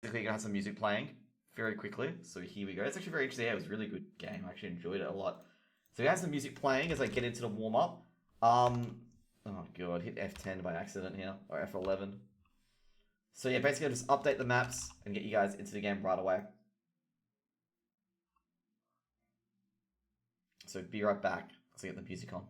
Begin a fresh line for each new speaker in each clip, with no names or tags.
Basically, you're gonna have some music playing very quickly. So here we go. It's actually very interesting. Yeah, it was a really good game. I actually enjoyed it a lot. So we have some music playing as I get into the warm up. Oh god, hit F10 by accident here, or F11. So yeah, basically I'll just update the maps and get you guys into the game right away. So be right back. Let's get the music on.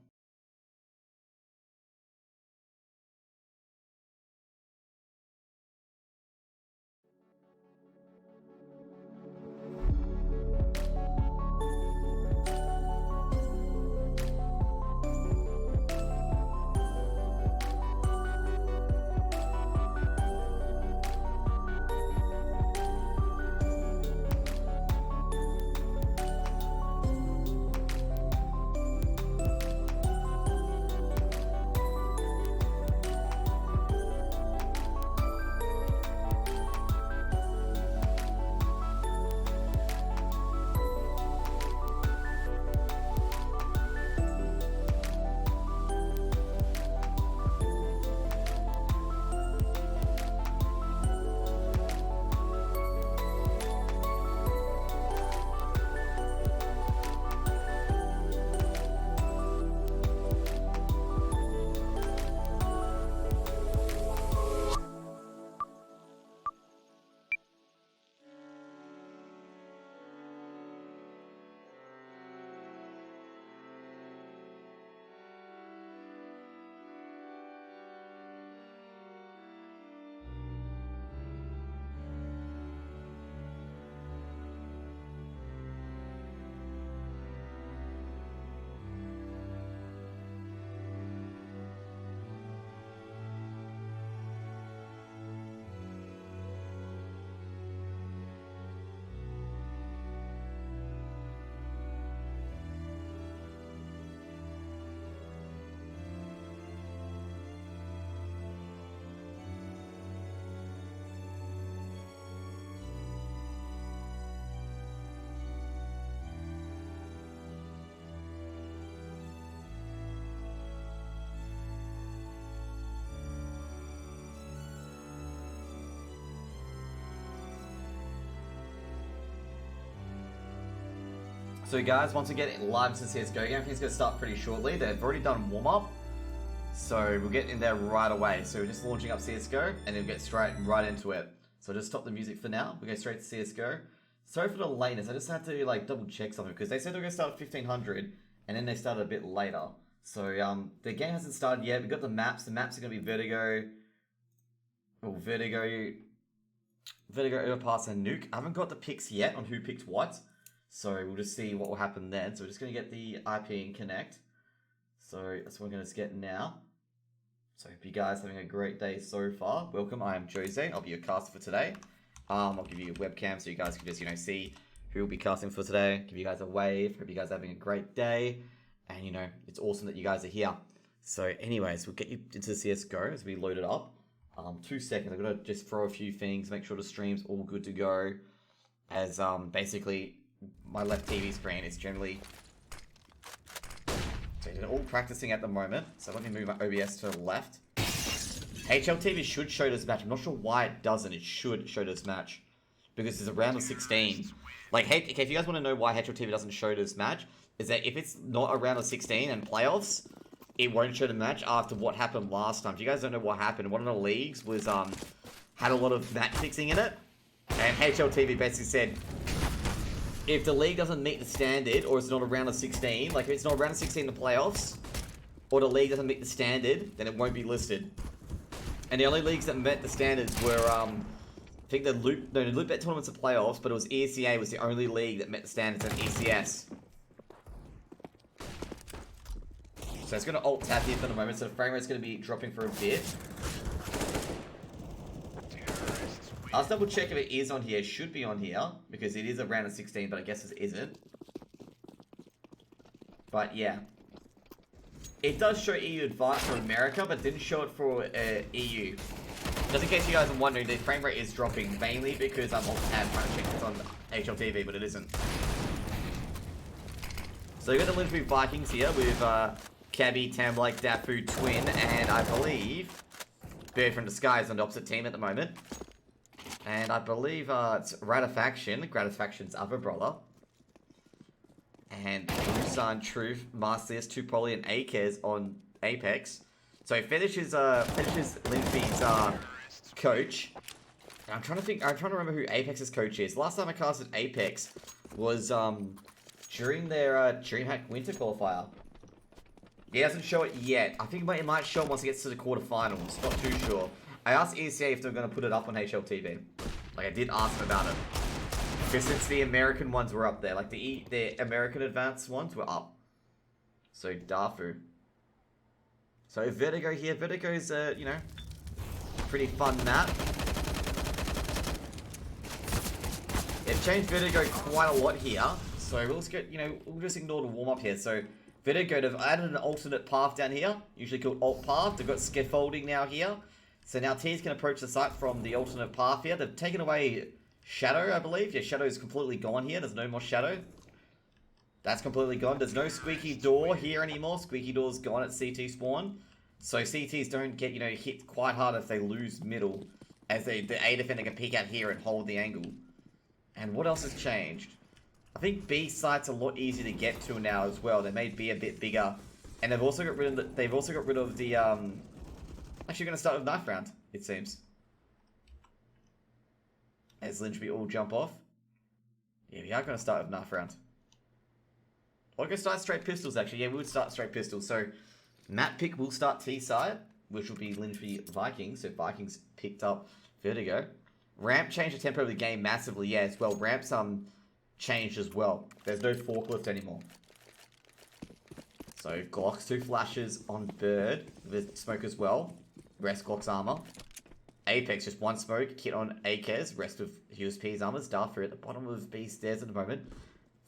So guys, once we get live into the CSGO game, everything's going to start pretty shortly. They've already done warm-up, so we'll get in there right away. So we're just launching up CSGO, and then we'll get straight right into it. So just stop the music for now. We'll go straight to CSGO. Sorry for the lateness, I just had to like double check something, because they said they were going to start at 1500, and then they started a bit later. So the game hasn't started yet. We've got the maps. The maps are going to be Vertigo, Overpass, and Nuke. I haven't got the picks yet on who picked what. So we'll just see what will happen then. So we're just going to get the IP and connect. So that's what we're going to get now. So hope you guys are having a great day so far. Welcome, I am Jose. I'll be your caster for today. I'll give you a webcam so you guys can just, see who will be casting for today. Give you guys a wave. Hope you guys are having a great day. And, it's awesome that you guys are here. So anyways, we'll get you into the CSGO as we load it up. 2 seconds. I've got to just throw a few things, make sure the stream's all good to go. As basically my left TV screen is generally, so they're all practicing at the moment. So let me move my OBS to the left. HLTV should show this match. I'm not sure why it doesn't. It should show this match because it's a round of 16. Like, hey, okay, if you guys want to know why HLTV doesn't show this match, is that if it's not a round of 16 and playoffs, it won't show the match after what happened last time. If you guys don't know what happened, one of the leagues was had a lot of match fixing in it, and HLTV basically said, if the league doesn't meet the standard, or it's not a round of 16, like if it's not a round of 16 in the playoffs, or the league doesn't meet the standard, then it won't be listed. And the only leagues that met the standards were, I think the Loop Bet tournaments are playoffs, but it was ESEA was the only league that met the standards and ECS. So it's going to alt-tab here for the moment, so the frame rate's going to be dropping for a bit. I'll double check if it is on here. It should be on here, because it is a round of 16, but I guess it isn't. But yeah. It does show EU Advanced for America, but didn't show it for EU. Just in case you guys are wondering, the frame rate is dropping, mainly because I'm alt-tab trying to check this on HLTV, but it isn't. So you got the Lyngby Vikings here with Cabby, Tamlike, Dafu, Twin, and I believe Bird from the Sky is on the opposite team at the moment. And I believe it's Gratifaction's other brother. And Busan, Truth, Marcius, Tupoli, and Akez on Apeks. So finishes Lyngby's coach. And I'm trying to remember who Apex's coach is. Last time I casted Apeks was during their DreamHack Winter Qualifier. He doesn't show it yet. I think it might show once it gets to the quarterfinals. Not too sure. I asked ESEA if they're going to put it up on HLTV. Like, I did ask them about it. Because since the American ones were up there, like the American advanced ones were up. So, Dafu. So, Vertigo here. Vertigo's, you know, pretty fun map. They've changed Vertigo quite a lot here. So, we'll just get, you know, we'll just ignore the warm-up here. So, Vertigo, they've added an alternate path down here. Usually called alt path. They've got scaffolding now here. So now teams can approach the site from the alternate path here. They've taken away Shadow, I believe. Yeah, Shadow is completely gone here. There's no more Shadow. That's completely gone. There's no Squeaky Door here anymore. Squeaky Door's gone at CT spawn. So CTs don't get, you know, hit quite hard if they lose middle. As the A defender can peek out here and hold the angle. And what else has changed? I think B site's a lot easier to get to now as well. They made B a bit bigger. And they've also got rid of the, actually going to start with knife round, it seems. As Lyngby all jump off. Yeah, we are going to start with knife round. Or go start straight pistols, actually. Yeah, we would start straight pistols. So, map pick will start T side, which will be Lyngby Vikings. So, Vikings picked up Vertigo. Ramp changed the tempo of the game massively, yeah, as well. Ramp's changed as well. There's no forklift anymore. So, Glock's 2 flashes on Bird. With smoke as well. Rest Glock's armor. Apeks, just 1 smoke. Kit on Akez. Rest of USP's armors. Darfu at the bottom of B stairs at the moment.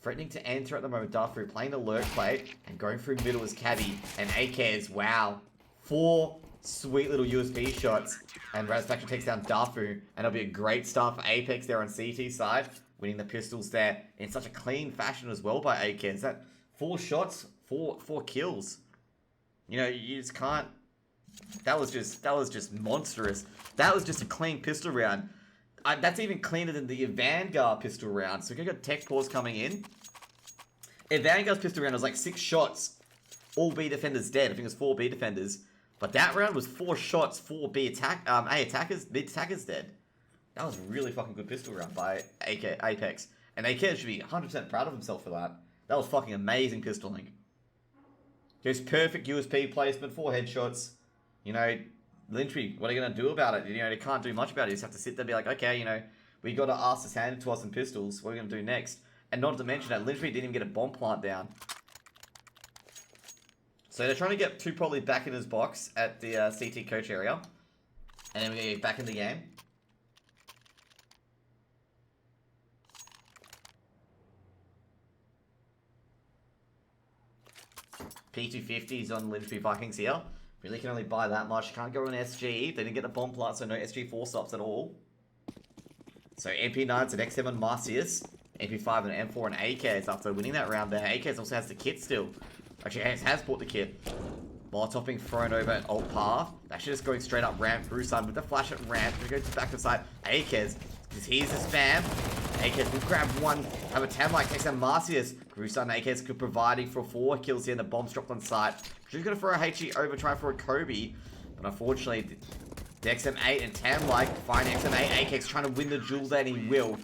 Threatening to enter at the moment. Darfu playing the lurk play. And going through middle is Cabby. And Akez, wow. 4 sweet little USB shots. And Razfaction takes down Darfu. And it'll be a great start for Apeks there on CT side. Winning the pistols there in such a clean fashion as well by Akez. That 4 shots, 4 kills. You know, you just can't. That was just monstrous. That was just a clean pistol round. That's even cleaner than the Vanguard pistol round. So we got tech pause coming in. Vanguard's pistol round was like 6 shots. All B defenders dead. I think it was 4 B defenders. But that round was 4 shots, 4 B attackers, mid attackers dead. That was a really fucking good pistol round by Apeks. And AK should be 100% proud of himself for that. That was fucking amazing pistoling. Just perfect USP placement, 4 headshots. You know, Lyngby, what are you going to do about it? You know, they can't do much about it. You just have to sit there and be like, okay, you know, we got to ask this handed to us in pistols. What are we going to do next? And not to mention that Lyngby didn't even get a bomb plant down. So they're trying to get Tupoli back in his box at the CT coach area. And then we're going to get back in the game. P250s on Lyngby Vikings here. Really can only buy that much. Can't go on SG. They didn't get the bomb plant, so no SG 4 stops at all. So MP9's an X7 Marcius. MP5 and M4 and Akez after winning that round there. Akez also has the kit still. Actually, has bought the kit. Molotov being thrown over at alt path. Actually just going straight up ramp. Brusan with the flash at ramp. Gonna go to back to side. Akez, because he's the spam. Akez will grab one. Have a 10 like takes down Marcius. Grusan and Akez could providing for 4 kills here. And the bomb's dropped on site. She's gonna throw a HE over, trying for a Kobe. But unfortunately, the XM8 and 10 like find XM8. Akez trying to win the duel there, and he will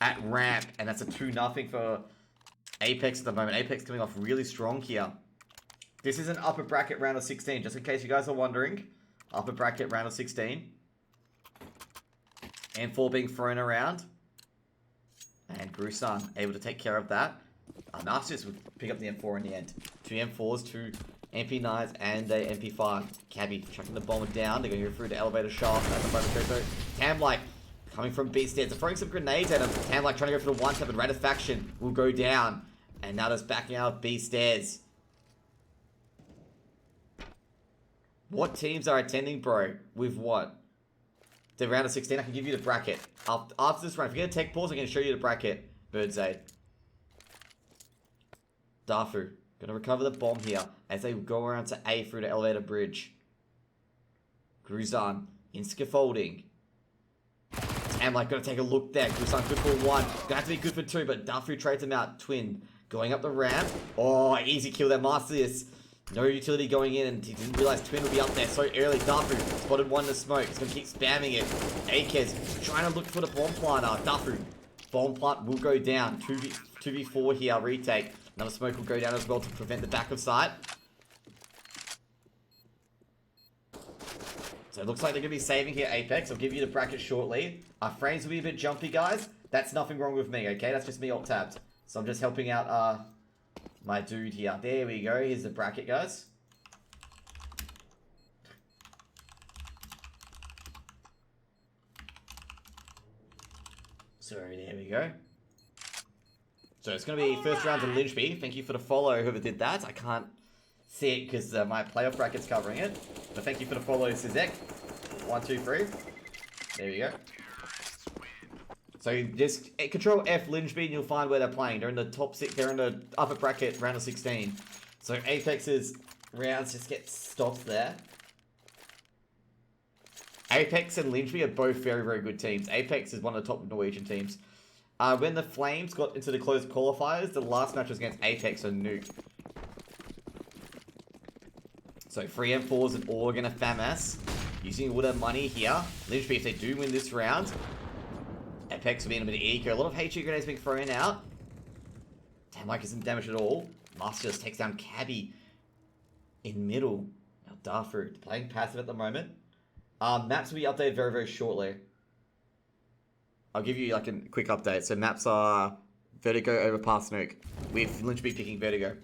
at ramp. And that's a 2-0 for Apeks at the moment. Apeks coming off really strong here. This is an upper bracket round of 16, just in case you guys are wondering. Upper bracket round of 16. M4 being thrown around. And Grusan able to take care of that. Narcissus would pick up the M4 in the end. 2 M4s, 2 MP9s, and a MP5. Cabby chucking the bomber down. They're going to go through the elevator shaft. Tamlike coming from B stairs. They're throwing some grenades at him. Tamlike trying to go for the one-tap, and Ratifaction will go down. And now that's backing out B stairs. What teams are attending, bro? With what? The round of 16, I can give you the bracket. After this round, if you get a tech pause, I can show you the bracket. Birdsade. Dafu. Gonna recover the bomb here as they go around to A through the elevator bridge. Gruzan in scaffolding. And like, gonna take a look there. Gusan good for one. Gonna have to be good for two, but Dafu trades him out. Twin going up the ramp. Oh, easy kill there. Marcius. No utility going in, and he didn't realize Twin would be up there so early. Dafu spotted one to smoke. He's gonna keep spamming it. Apeks trying to look for the bomb planter. Dafu. Bomb plant will go down. 2v4 here. Retake. Another smoke will go down as well to prevent the back of sight. So it looks like they're going to be saving here, Apeks. I'll give you the bracket shortly. Our frames will be a bit jumpy, guys. That's nothing wrong with me, okay? That's just me alt-tabbed. So I'm just helping out my dude here. There we go. Here's the bracket, guys. So there we go. So it's going to be first round to Lyngby. Thank you for the follow, whoever did that. I can't see it because my playoff bracket's covering it. But thank you for the follow, Sizek. 1, 2, 3. There we go. So just control F Lyngby and you'll find where they're playing. They're in the top 6. They're in the upper bracket, round of 16. So Apex's rounds just get stopped there. Apeks and Lyngby are both very, very good teams. Apeks is one of the top Norwegian teams. When the Flames got into the closed qualifiers, the last match was against Apeks and Nuke. So 3 M4s and all are going to FAMAS. Using all their money here. Lyngby, if they do win this round, Apeks will be in a bit of eco. A lot of HE grenades being thrown out. Damn, like isn't damaged at all. Master just takes down Cabby in middle. Now Darfur playing passive at the moment. Maps will be updated very, very shortly. I'll give you like a quick update. So maps are Vertigo over Parsnook, with Lyngby picking Vertigo.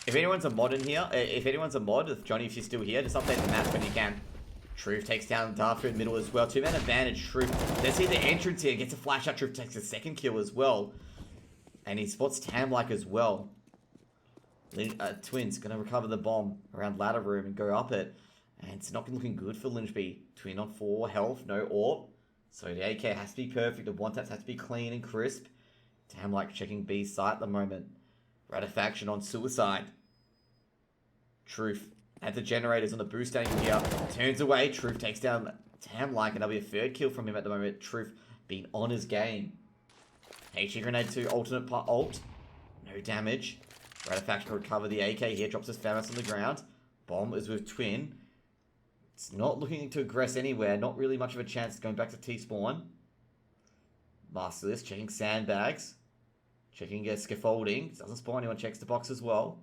If anyone's a mod in here, if Johnny, if you're still here, just update the maps when you can. Truth takes down Darfur in middle as well. 2-man advantage, Truth. Let's see the entrance here. Gets a flash out. Truth takes a second kill as well. And he spots Tam-like as well. Twin's going to recover the bomb around ladder room and go up it. And it's not looking good for Lyngby. Twin on 4 health, no AWP. So the AK has to be perfect. The one-taps has to be clean and crisp. Tam-like checking B site at the moment. Ratifaction on suicide. Truth at the generators on the boost angle here. Turns away. Truth takes down Tam-like, and that'll be a third kill from him at the moment. Truth being on his game. HE grenade to alternate part alt. No damage. Ratifaction will recover the AK here. Drops his FAMAS on the ground. Bomb is with Twin. It's not looking to aggress anywhere. Not really much of a chance going back to T-spawn. Masterless checking sandbags. Checking scaffolding. Doesn't spawn anyone. Checks the box as well.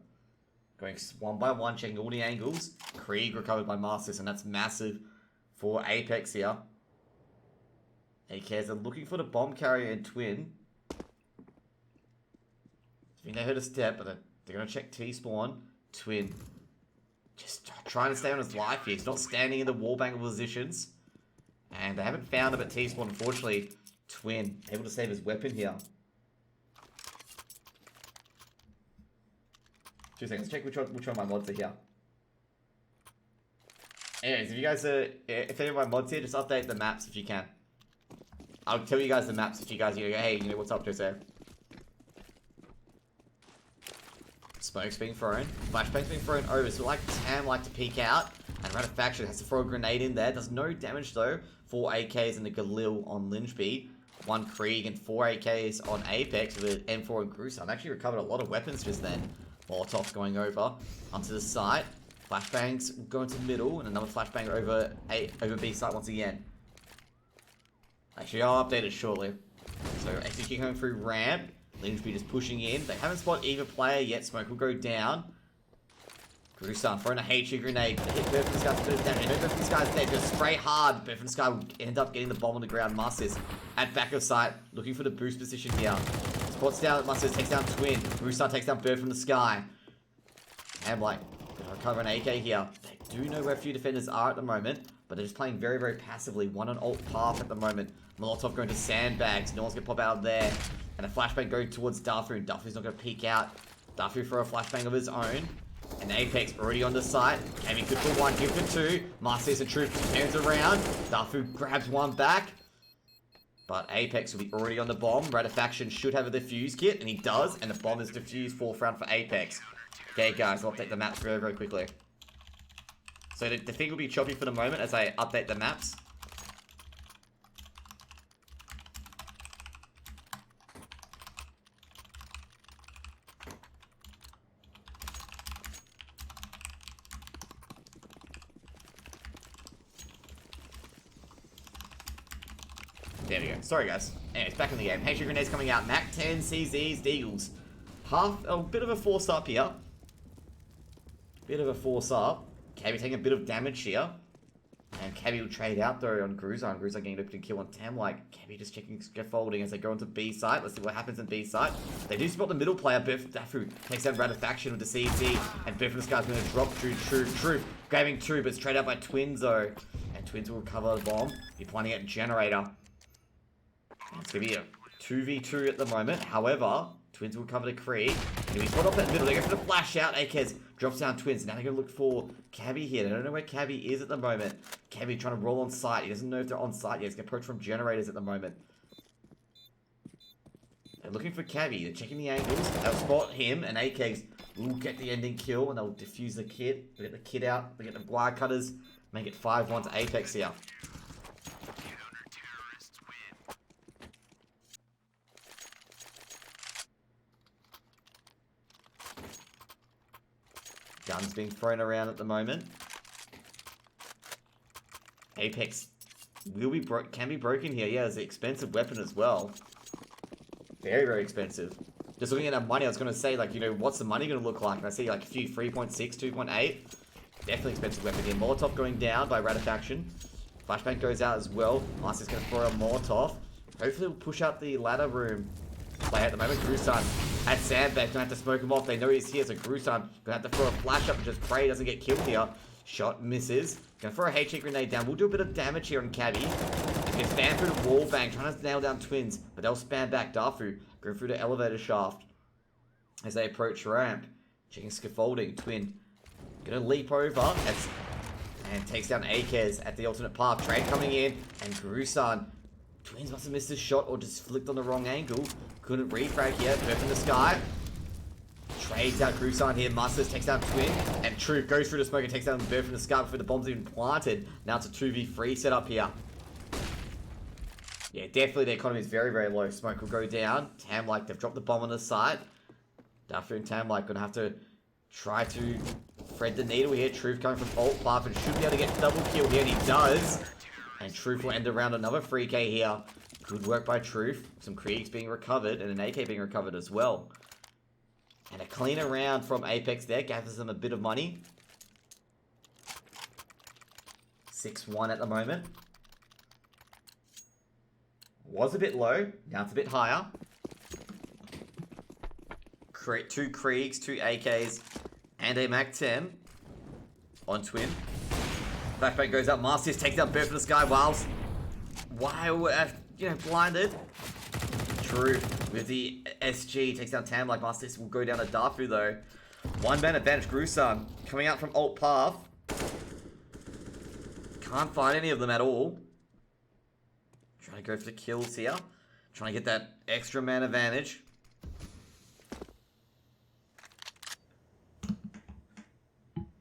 Going one by one. Checking all the angles. Krieg recovered by Masterless. And that's massive for Apeks here. AKs are looking for the bomb carrier and Twin. I think they heard a step. But they're going to check T-spawn. Twin. Just trying to stay on his life here. He's not standing in the wallbang positions. And they haven't found him at T-spawn, unfortunately. Twin able to save his weapon here. 2 seconds. Check which one of my mods are here. Anyways, if you guys are, if any of my mods here, just update the maps if you can. I'll tell you guys the maps if you guys go, hey, you know what's up, Jose? Smoke's being thrown. Flashbang's being thrown over. So like Tam like to peek out. And Ratifaction has to throw a grenade in there. Does no damage though. 4 AKs and the Galil on Lyngby. 1 Krieg and 4 AKs on Apeks with M4 and Grusa. I've actually recovered a lot of weapons just then. Molotov going over onto the site. Flashbangs going to middle. And another flashbang over B site once again. Actually, I'll update it shortly. So executing going through ramp. Lyngby just pushing in. They haven't spotted either player yet. Smoke will go down. Grusan throwing a HE grenade. Hit Burfin Sky for damage. No Burfin Sky's dead. Just spray hard. Burfin Sky will end up getting the bomb on the ground. Masters at back of sight. Looking for the boost position here. Spots down. Masters takes down Twin. Grusan takes down Bird from the sky. Tam-like gonna recover an AK here. They do know where a few defenders are at the moment. But they're just playing very, very passively. One on alt path at the moment. Molotov going to sandbags. No one's gonna pop out of there. And a flashbang going towards Darfu, and Darfu's not going to peek out. Darfu for a flashbang of his own. And Apeks already on the site. Having good for 1, good for 2. Marcius and Truth turns around. Darfu grabs 1 back. But Apeks will be already on the bomb. Ratifaction should have a defuse kit, and he does. And the bomb is defused 4th round for Apeks. Okay, guys, I'll update the maps very, very quickly. So the thing will be choppy for the moment as I update the maps. There we go. Sorry, guys. Anyways, back in the game. Hatred grenades coming out. Mac 10, CZs, Deagles. A bit of a force up here. Bit of a force up. Cabby taking a bit of damage here. And Cabby will trade out though on Gruzan. Gruzan getting a kill on Tamlike. Cabby just checking scaffolding as they go into B site. Let's see what happens in B site. They do spot the middle player. Dafu takes down Ratifaction with the CZ. And this guy's going to drop Truth. Grabbing 2, but straight out by Twins though. And Twins will recover the bomb. Be pointing at Generator. It's going to be a 2v2 at the moment. However, Twins will cover the Creed. And he's put off that middle. They go for the flash out. Akez drops down Twins. Now they're going to look for Cabby here. They don't know where Cabby is at the moment. Cabby trying to roll on site. He doesn't know if they're on site yet. He's going to approach from Generators at the moment. They're looking for Cabby. They're checking the angles. They'll spot him. And Akez will get the ending kill. And they'll defuse the kit. They'll get the kit out. They'll get the wire cutters. Make it 5-1 to Apeks here. Guns being thrown around at the moment. Apeks can be broken here. Yeah, it's an expensive weapon as well. Very, very expensive. Just looking at that money, I was going to say, like, you know, what's the money going to look like? And I see, like, a few 3.6, 2.8. Definitely expensive weapon here. Molotov going down by Ratifaction. Flashbang goes out as well. Master's going to throw a Molotov. Hopefully we'll push out the ladder room play at the moment. Grusan at Sandbag. Gonna have to smoke him off. They know he's here, so Grusan gonna have to throw a flash up and just pray he doesn't get killed here. Shot misses. Gonna throw a HE grenade down. We'll do a bit of damage here on Cabby. He can spam through the wall bang, trying to nail down Twins, but they'll spam back. Dafu going through the elevator shaft as they approach ramp. Checking scaffolding. Twin gonna leap over and takes down Akez at the alternate path. Trade coming in, and Grusan. Twins must have missed a shot or just flicked on the wrong angle. Couldn't refrag yet. Burp in the sky. Trades out Grusan here. Masters takes down Twin. And Truth goes through the smoke and takes down Burp in the sky before the bomb's even planted. Now it's a 2v3 setup here. Yeah, definitely the economy is very, very low. Smoke will go down. Tamlike, they've dropped the bomb on the side. Dafu and Tamlike gonna have to try to thread the needle here. Truth coming from alt path and should be able to get double kill here, and he does. And Truth will end around another 3k here. Good work by Truth. Some Kriegs being recovered and an AK being recovered as well. And a cleaner round from Apeks there. Gathers them a bit of money. 6-1 at the moment. Was a bit low. Now it's a bit higher. 2 Kriegs, 2 AKs, and a Mac 10 on Twin. Flashbang goes up. Marcius takes down Bird from the sky whilst blinded. True with the SG takes down Tam like Marcius will go down to Dafu though. 1-man advantage. Grusan coming out from alt path. Can't find any of them at all. Trying to go for the kills here. Trying to get that extra man advantage.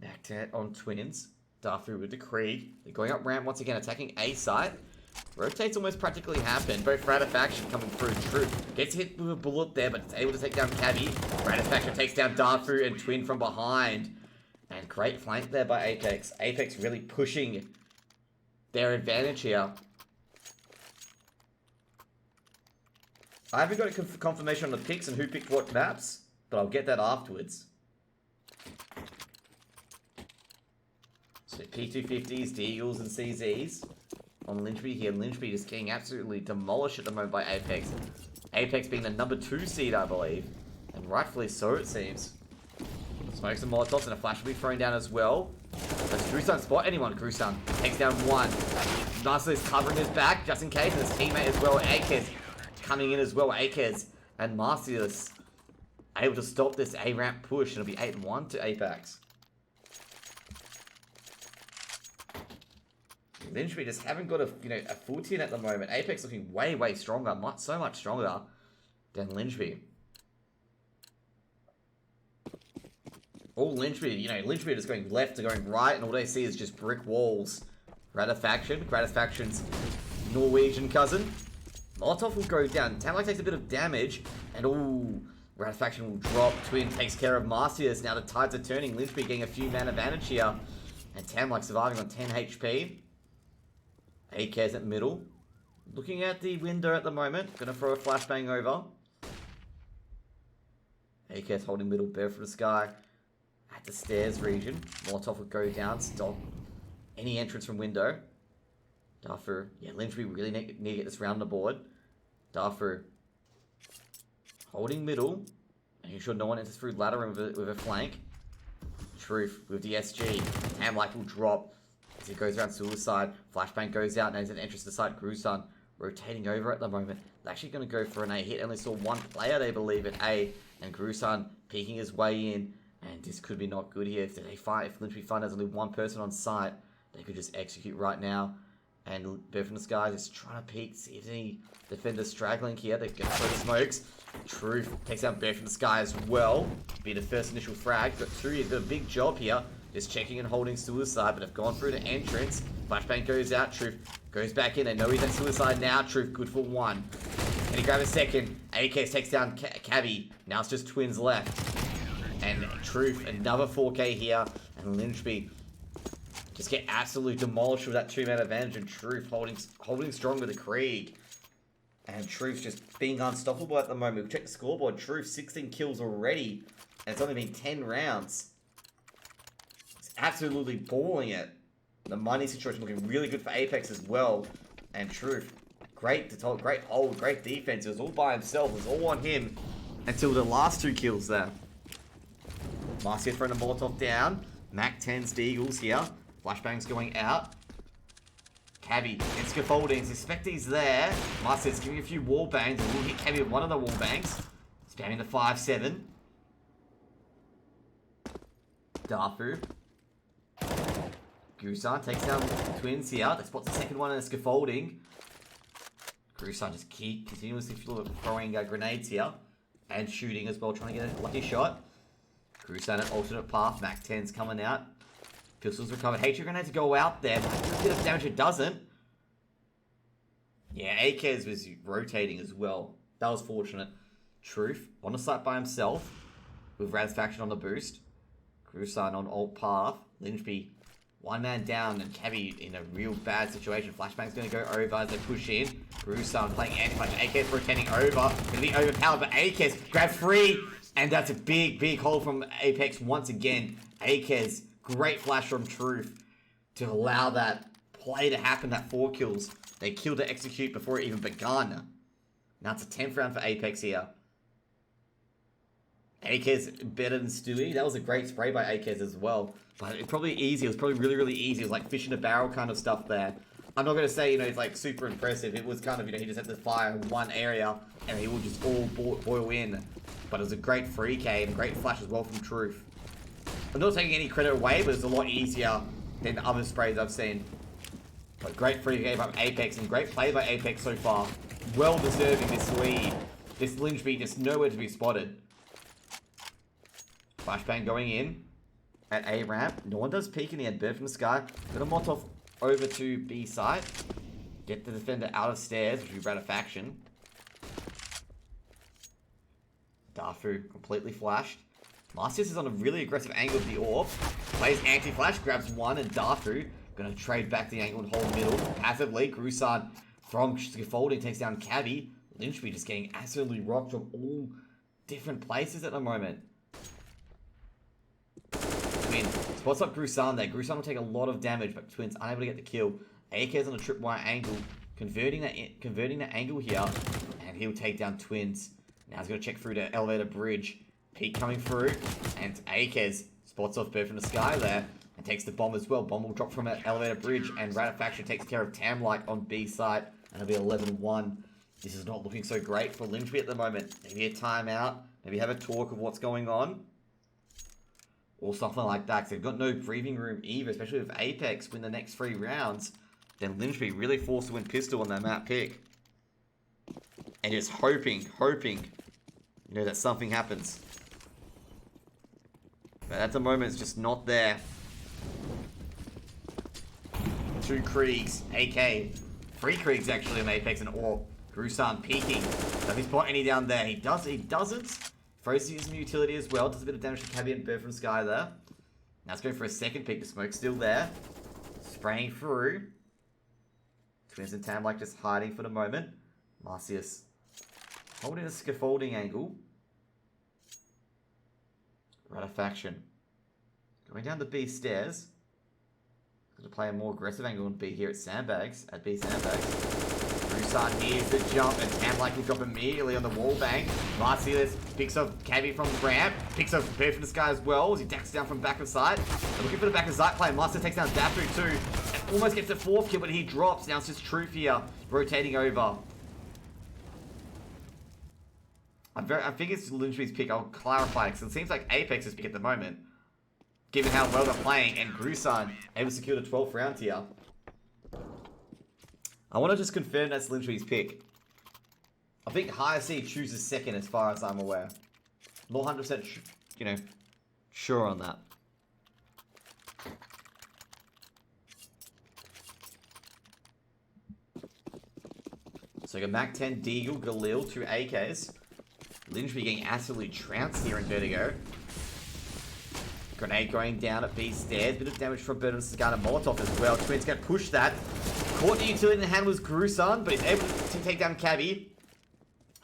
Back to it on Twins. Dafu with the Krieg. They're going up ramp once again, attacking A site. Rotates almost practically happened. Both Ratifaction coming through. True. Gets hit with a bullet there, but it's able to take down Cabby. Ratifaction takes down Dafu and Twin from behind. And great flank there by Apeks. Apeks really pushing their advantage here. I haven't got confirmation on the picks and who picked what maps, but I'll get that afterwards. So P250s, Deagles, and CZs on Lyngby here. Lyngby just getting absolutely demolished at the moment by Apeks. Apeks being the number 2 seed, I believe. And rightfully so, it seems. Smokes and Molotovs, and a flash will be thrown down as well. Does Grusan spot anyone? Grusan takes down one. Nicely is covering his back, just in case. And his teammate as well, Akez, coming in as well. Akez and Marcius able to stop this A-ramp push. It'll be 8-1 to Apeks. Lyngby just haven't got a full team at the moment. Apeks looking way, way stronger. So much stronger than Lyngby. all Lyngby, you know, Lyngby is going left to going right, and all they see is just brick walls. Gratifaction's Norwegian cousin. Molotov will go down. Tamlike takes a bit of damage, and ooh, Gratifaction will drop. Twin takes care of Marcius. Now the tides are turning. Lyngby getting a few man advantage here, and Tamlike surviving on 10 HP. AK's at middle. Looking at the window at the moment. Gonna throw a flashbang over. AK's holding middle, bare for the sky. At the stairs region. Molotov will go down, stop any entrance from window. Darfur, yeah, Lyngby really need to get this round on the board. Darfur holding middle. Making sure no one enters through ladder with a flank. Truth with the SG. Tamlike will drop as he goes around suicide. Flashbang goes out, now he's an entrance to the side. Grusan rotating over at the moment. They're actually going to go for an A hit. Only saw one player, they believe, at A. And Grusan peeking his way in. And this could be not good here. If Lyngby find there's only one person on site, they could just execute right now. And Bear from the Sky just trying to peek, see if any defenders straggling here. They're going to throw the smokes. Truth takes out Bear from the Sky as well. Be the first initial frag. But Turi did a big job here. Just checking and holding suicide, but have gone through the entrance. Flashbang goes out. Truth goes back in. They know he's at suicide now. Truth good for one. Can he grab a second? AKS takes down Cabby. Now it's just twins left. And Truth, another 4K here. And Lyngby just get absolutely demolished with that 2-man advantage. And Truth holding strong with the Krieg. And Truth just being unstoppable at the moment. We'll check the scoreboard. Truth 16 kills already. And it's only been 10 rounds. It's absolutely balling it. The money situation looking really good for Apeks as well. And Truth, great hold, great defense. It was all by himself. It was all on him until the last 2 kills there. Marcia throwing a Molotov down. Mac 10's the Eagles here. Flashbang's going out. Cabby and scaffolding. Suspect he's there. Marcia's giving a few wall bangs. And we'll hit Cabby with one of the wall bangs. Spamming the 5-7. Darfu. Grusan takes down twins here. They spot the second one in the scaffolding. Grusan just continuously throwing grenades here. And shooting as well, trying to get a lucky shot. Grusan at alternate path. Mac 10's coming out. Pistols recovered. Hatred grenade to go out there. But a bit of damage it doesn't. Yeah, Akez was rotating as well. That was fortunate. Truth on the site by himself. With Razfaction on the boost. Grusan on alt path. Lyngby one man down and Cabby in a real bad situation. Flashbang's going to go over as they push in. Grusan playing anti-flash. Akez rotating over. Going to be overpowered, but Akez grab free. And that's a big hold from Apeks once again. Akez, great flash from Truth to allow that play to happen, that 4 kills. They killed to execute before it even begun. Now it's a 10th round for Apeks here. Akez better than Stewie. That was a great spray by Akez as well. But it's probably easy. It was probably really easy. It was like fish in a barrel kind of stuff there. I'm not going to say, you know, it's like super impressive. It was kind of, you know, he just had to fire one area and he will just all boil in. But it was a great free K and great flash as well from Truth. I'm not taking any credit away, but it's a lot easier than other sprays I've seen. But great free K by Apeks and great play by Apeks so far. Well deserving this lead. This Lyngby just nowhere to be spotted. Flashbang going in at A ramp. No one does peek in the end. Bird from the sky. Got a Molotov over to B site. Get the defender out of stairs, which we ran a faction. Darfu completely flashed. Marcius is on a really aggressive angle of the orb. Plays anti-flash, grabs one, and Darfu gonna trade back the angle and hold middle. Passively, Grusan from scaffolding takes down Cabby. Lyngby just getting absolutely rocked from all different places at the moment. Twin spots up Grusan there. Grusan will take a lot of damage, but Twins unable to get the kill. AK's on a tripwire angle, converting that angle here, and he'll take down Twins. Now he's going to check through the elevator bridge. Peak coming through, and Akez spots off Bird from the sky there, and takes the bomb as well. Bomb will drop from an elevator bridge, and Ratifaction takes care of Tamlike on B site, and it'll be 11-1. This is not looking so great for Lyngby at the moment. Maybe a timeout, maybe have a talk of what's going on, or something like that, because they've got no breathing room either, especially if Apeks win the next 3 rounds, then Lyngby really forced to win pistol on that map pick. And just hoping, you know, that something happens. But at the moment, it's just not there. 2 Kriegs, AK. 3 Kriegs actually on Apeks and Orb. Grusan peeking. Does he spot any down there? He does. He doesn't. Frozen using utility as well. Does a bit of damage to Cabby and Bird from Sky there. Now it's going for a second peek. The smoke's still there. Spraying through. Twins and Tam like just hiding for the moment. Marcius holding a scaffolding angle. Ratifaction. Going down the B stairs. Going to play a more aggressive angle on B here at Sandbags. At B Sandbags. Grusan hears the jump and Tam like will drop immediately on the wall bang. Marcius picks up Cabby from the ramp. Picks up Bird from the Sky as well as he dacks down from back of sight. They're looking for the back of sight play. Marcius takes down Dafu too. And almost gets the 4th kill, but he drops. Now it's just Truth here. Rotating over. I think it's Lyngby's pick. I'll clarify it because it seems like Apeks' pick at the moment. Given how well they're playing, and Grusan able to secure the 12th round here. I want to just confirm that's Lyngby's pick. I think Higher C chooses second as far as I'm aware. Not 100% sure on that. So you got Mac 10, Deagle, Galil, 2 AKs. Lyngby getting absolutely trounced here in Vertigo. Grenade going down at B stairs. Bit of damage from Bird and Sagana Molotov as well. Twins going to push that. Caught the utility in the hand was Grusan, but he's able to take down Cabby.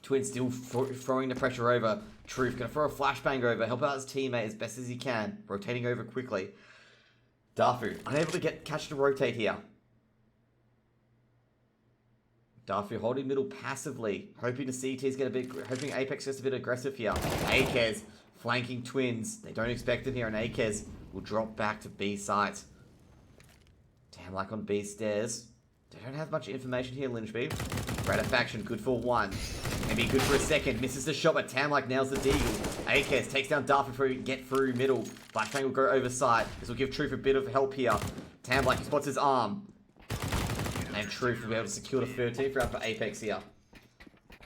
Twins still throwing the pressure over. Truth going to throw a flashbang over. Help out his teammate as best as he can. Rotating over quickly. Dafu unable to catch the rotate here. Dafu holding middle passively, hoping the CTs get a bit, hoping Apeks gets a bit aggressive here. Akez flanking Twins. They don't expect it here, and Akez will drop back to B site. Damn, like on B stairs. They don't have much information here, Lyngby. Ratifaction, good for 1. Maybe good for a second. Misses the shot, but Tam like nails the deagle. Akez takes down Dafu before he can get through middle. Flashbang will go over side. This will give Truth a bit of help here. Tam like spots his arm. And Truth will be able to secure the 13th round for Apeks here.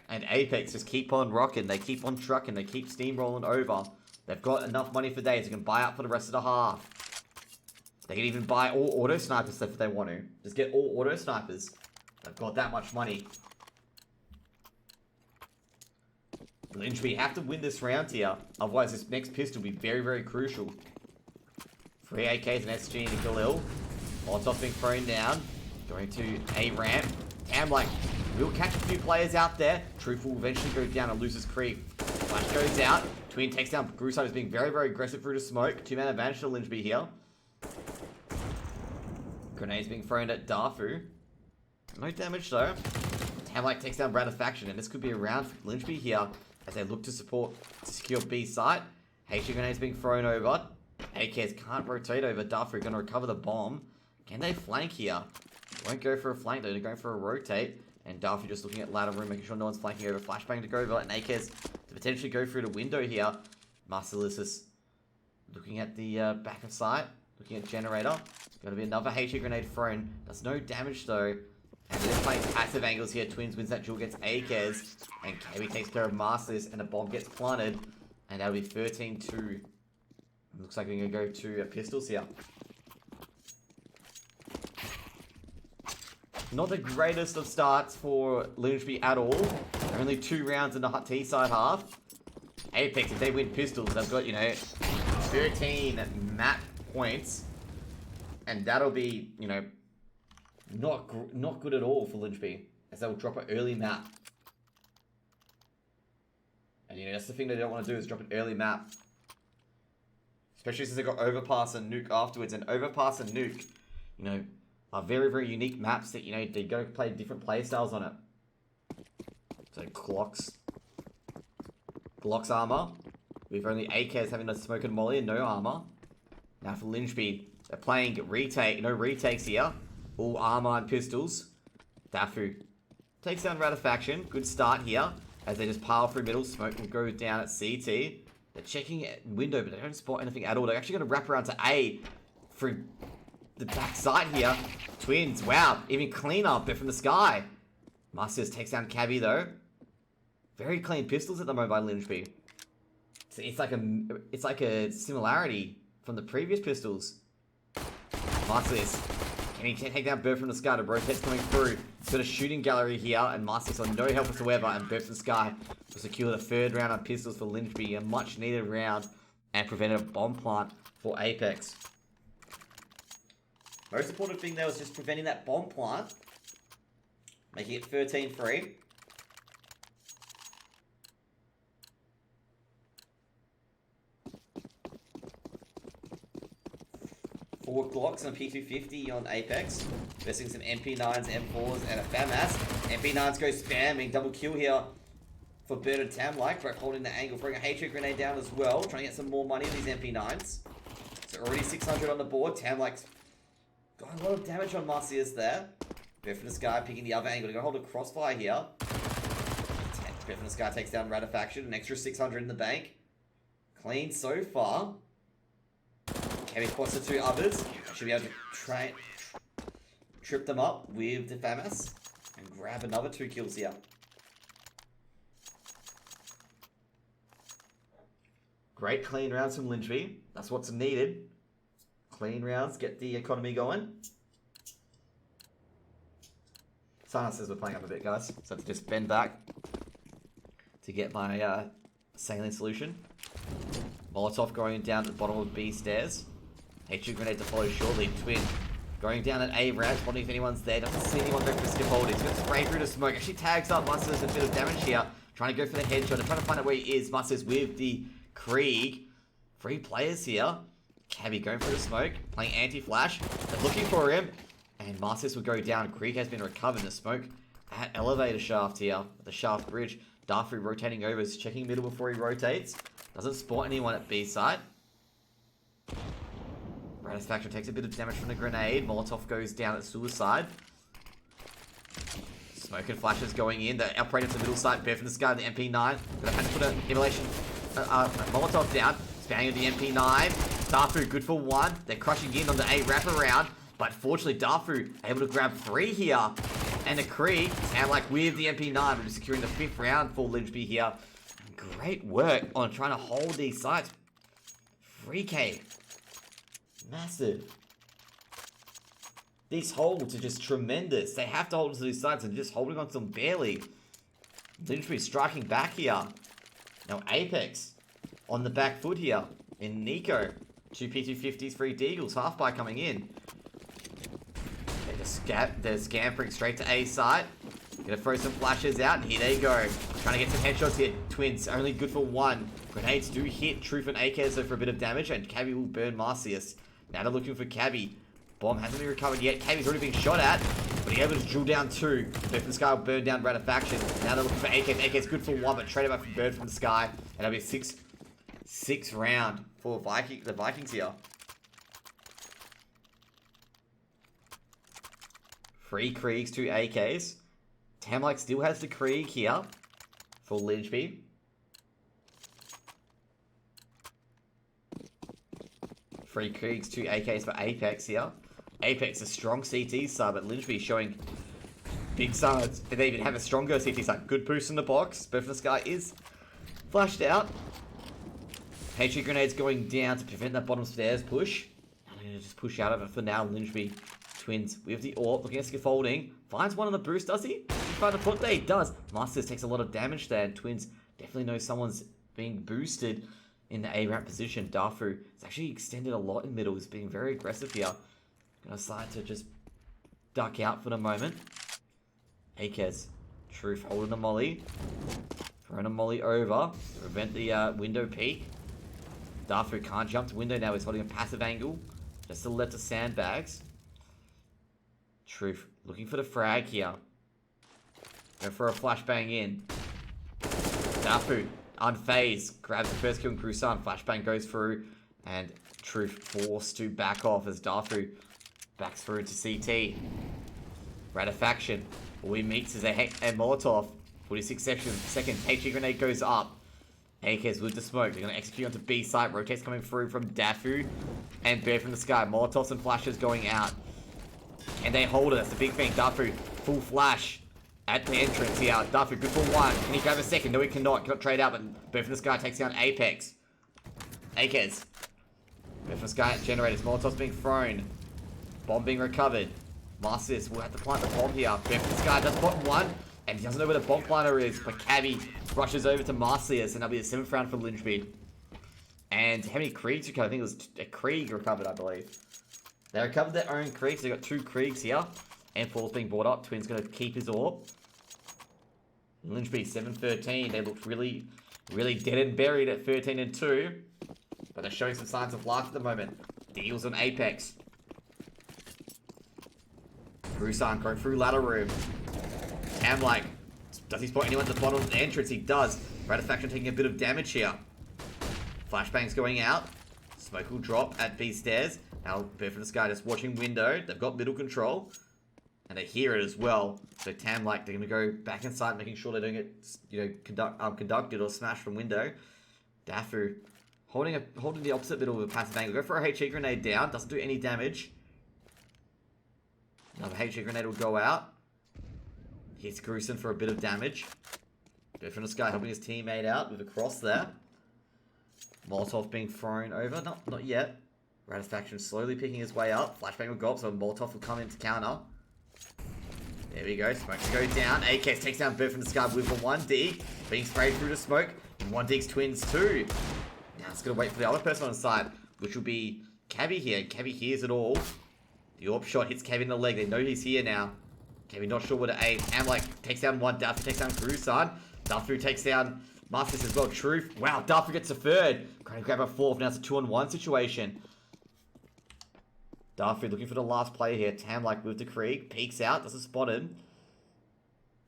And Apeks just keep on rocking. They keep on trucking. They keep steamrolling over. They've got enough money for days. They can buy up for the rest of the half. They can even buy all auto snipers if they want to. Just get all auto snipers. They've got that much money. Lyngby have to win this round here. Otherwise, this next pistol will be very, very crucial. 3 AKs and SG and Galil. Molotov being thrown down. Going to A ramp. Tam like will catch a few players out there. Truth will eventually go down and loses creep. Flash goes out. Twin takes down Grusan, who's being very, very aggressive through the smoke. 2-man advantage to Lyngby here. Grenades being thrown at Dafu. No damage though. Tam like takes down Ratifaction, and this could be a round for Lyngby here as they look to secure B site. HE grenades being thrown over. AKs can't rotate over. Dafu going to recover the bomb. Can they flank here? Won't go for a flank though, they're going for a rotate. And Dafu just looking at ladder room, making sure no one's flanking over. Flashbang to go over, and Akez to potentially go through the window here. Marcellus looking at the back of sight, looking at generator. Going to be another HE grenade thrown. Does no damage though. And they're playing passive angles here. Twins wins that duel, gets Akez. And Cabby takes care of Marcellus, and the bomb gets planted. And that'll be 13-2. Looks like we're going to go to pistols here. Not the greatest of starts for Lyngby at all. Only 2 rounds in the T-side half. Apeks, if they win pistols, they've got, 13 map points. And that'll be, not good at all for Lyngby, as they'll drop an early map. And, that's the thing they don't want to do, is drop an early map. Especially since they've got Overpass and Nuke afterwards. And Overpass and Nuke, are very, very unique maps that, they go play different play styles on it. So, Glock's armor. With only AKs having a smoke and molly and no armor. Now for Lyngby, they're playing no retakes here. All armor and pistols. Dafu takes down Ratifaction. Good start here. As they just pile through middle. Smoke will go down at CT. They're checking window, but they don't spot anything at all. They're actually going to wrap around to A through the back side here. Twins, wow, even cleaner, but from the sky. Marcius takes down Cabby though. Very clean pistols at the moment by Lyngby. it's like a similarity from the previous pistols. Marcus, can he take down Bird from the Sky? The rotate's coming through. He's got a shooting gallery here, and Marcus on no help whatsoever, and Bird from the Sky will secure the third round on pistols for Lyngby, a much needed round, and prevented a bomb plant for Apeks. Most important thing there was just preventing that bomb plant, making it 13-3. Four Glocks and a P250 on Apeks. Investing some MP9s, M4s, and a FAMAS. MP9s go spamming. Double kill here for Bird and Tam-like. Brett holding the angle, throwing a hatred grenade down as well. Trying to get some more money in these MP9s. So already 600 on the board. Tam-like's got a lot of damage on Marcius there. Bird from the Sky picking the other angle. They're going to hold a crossfire here. Bird from the Sky takes down Ratifaction. An extra 600 in the bank. Clean so far. Kevin spots the two others. Should be able to trip them up with the FAMAS and grab another 2 kills here. Great clean rounds from Lyngby. That's what's needed. Clean rounds, get the economy going. Sana says we're playing up a bit, guys. So I have to just bend back to get my saline solution. Molotov going down to the bottom of B stairs. Hatred grenade to follow shortly. Twin going down at A ramp, wondering if anyone's there. Doesn't see anyone go for the skip hold. He's going to spray through the smoke. Actually tags up. Musters a bit of damage here. Trying to go for the headshot. They're trying to find out where he is. Musters with the Krieg. 3 players here. Cabby going for the smoke. Playing anti-flash. They're looking for him. And Masters will go down. Krieg has been recovered in the smoke at elevator shaft here. At the shaft bridge. Darfree rotating over. Is checking middle before he rotates. Doesn't spot anyone at B side. Satisfaction takes a bit of damage from the grenade. Molotov goes down at suicide. Smoke and flashes going in. The operator to the middle side. Bear from the Sky. The MP9. Gonna have to put an immolation Molotov down. Spamming with the MP9. Darfree good for 1. They're crushing in on the A wraparound. But fortunately, Darfree able to grab 3 here. And the Krieg, Tam-like with the MP9. We're securing the 5th round for Lyngby here. Great work on trying to hold these sites. 3K. Massive. These holds are just tremendous. They have to hold to these sites and just holding on to them barely. Literally striking back here. Now Apeks on the back foot here. In Nico. 2 P250s, 3 Deagles. Half by coming in. They're scampering straight to A site. Gonna throw some flashes out, and here they go. Trying to get some headshots here. Twins, only good for 1. Grenades do hit Truth and AK, so for a bit of damage, and Cabby will burn Marcius. Now they're looking for Cabby. Bomb hasn't been recovered yet. Cabby's already been shot at, but he's able to drill down 2. Bird from the Sky will burn down Ratifaction. Now they're looking for AKs. AK's good for 1, but traded back from Bird from the Sky. And that'll be a 6 round for the Vikings here. 3 Kriegs, 2 AKs. Tam-like still has the Krieg here for Lyngby. Three Kriegs, 2 AKs for Apeks here. Apeks a strong CT sub, but Lyngby showing big sides. They even have a stronger CT sub. Good boost in the box. Bird from the Sky is flashed out. Hatred grenades going down to prevent that bottom stairs push. I'm going to just push out of it for now. Lyngby Twins with the AWP, looking at scaffolding. Finds one on the boost, does he? Find the foot there, he does. Masters takes a lot of damage there, and Twins definitely know someone's being boosted in the A-ramp position. Darfree has actually extended a lot in middle. He's being very aggressive here. Gonna decide to just duck out for the moment. Akez, Truth holding a molly. Throwing a molly over to prevent the window peek. Darfree can't jump to window now. He's holding a passive angle just to let the sandbags. Truth looking for the frag here. Go for a flashbang in. Darfree unfazed. Grabs the first kill in Crusan. Flashbang goes through. And Truth forced to back off as Darfree backs through to CT. Ratifaction. All he meets is a Molotov. 46 seconds. HG grenade goes up. AK's with the smoke. They're going to execute onto B site. Rotates coming through from Dafu. And Bear from the Sky. Molotovs and flashes going out. And they hold it. That's the big thing. Dafu, full flash at the entrance here. Dafu, good for 1. Can he grab a second? No, he cannot. Cannot trade out, but Bear from the Sky takes down Apeks. Apeks. From Sky generators. Molotovs being thrown. Bomb being recovered. Marcus will have to plant the bomb here. From Sky does bottom one. And he doesn't know where the bomb planter is. But Cabby rushes over to Marcius. And that'll be the 7th round for Lyngby. And how many Kriegs recovered? I think it was a Krieg recovered, I believe. They recovered their own Kriegs. They got 2 Kriegs here. And Paul's being brought up. Twin's going to keep his orb. Lyngby 7-13. They looked really dead and buried at 13-2. But they're showing some signs of life at the moment. Deals on Apeks. Grusan going through ladder room. Tamlike. Does he spot anyone at the bottom of the entrance? He does. Ratifaction taking a bit of damage here. Flashbangs going out. Smoke will drop at B stairs. Now, Bird from the Sky just watching window. They've got middle control. And they hear it as well. So Tamlike, they're going to go back inside, making sure they don't get, conducted or smashed from window. Dafu holding the opposite middle with a passive angle. Go for a HE grenade down. Doesn't do any damage. Another HE grenade will go out. Hits Grusan for a bit of damage. Bird from the Sky helping his teammate out with a cross there. Molotov being thrown over. Not yet. Ratifaction slowly picking his way up. Flashbang will go up, so Molotov will come in to counter. There we go. Smoke to go down. Apeks takes down Bird from the Sky with a 1D. Being sprayed through the smoke. And 1D's Twins too. Now it's going to wait for the other person on the side, which will be Cabby here. Cabby hears it all. The orb shot hits Cabby in the leg. They know he's here now. Cabby not sure where to aim. Amlike takes down one. Duffy takes down Grusan. Duffy takes down Marcus as well. Truth. Wow, Duffy gets a third. Trying to grab a 4th. Now it's a 2-on-1 situation. Duffy looking for the last player here. Tamlike with the Krieg. Peeks out. Doesn't spot him.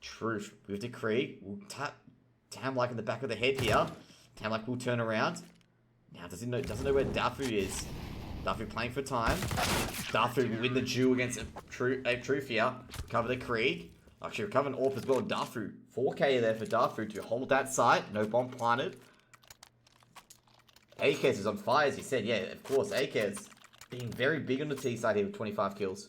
Truth with the Krieg. Will tap Tamlike in the back of the head here. Tamlike will turn around. Now doesn't know where Duffy is. Duffy playing for time. Duffy will win the duel against Truth here. Recover the Krieg. Actually recover an AWP as well. Duffy. 4k there for Duffy to hold that site. No bomb planted. Apeks is on fire as he said. Yeah, of course. Apeks being very big on the T side here with 25 kills.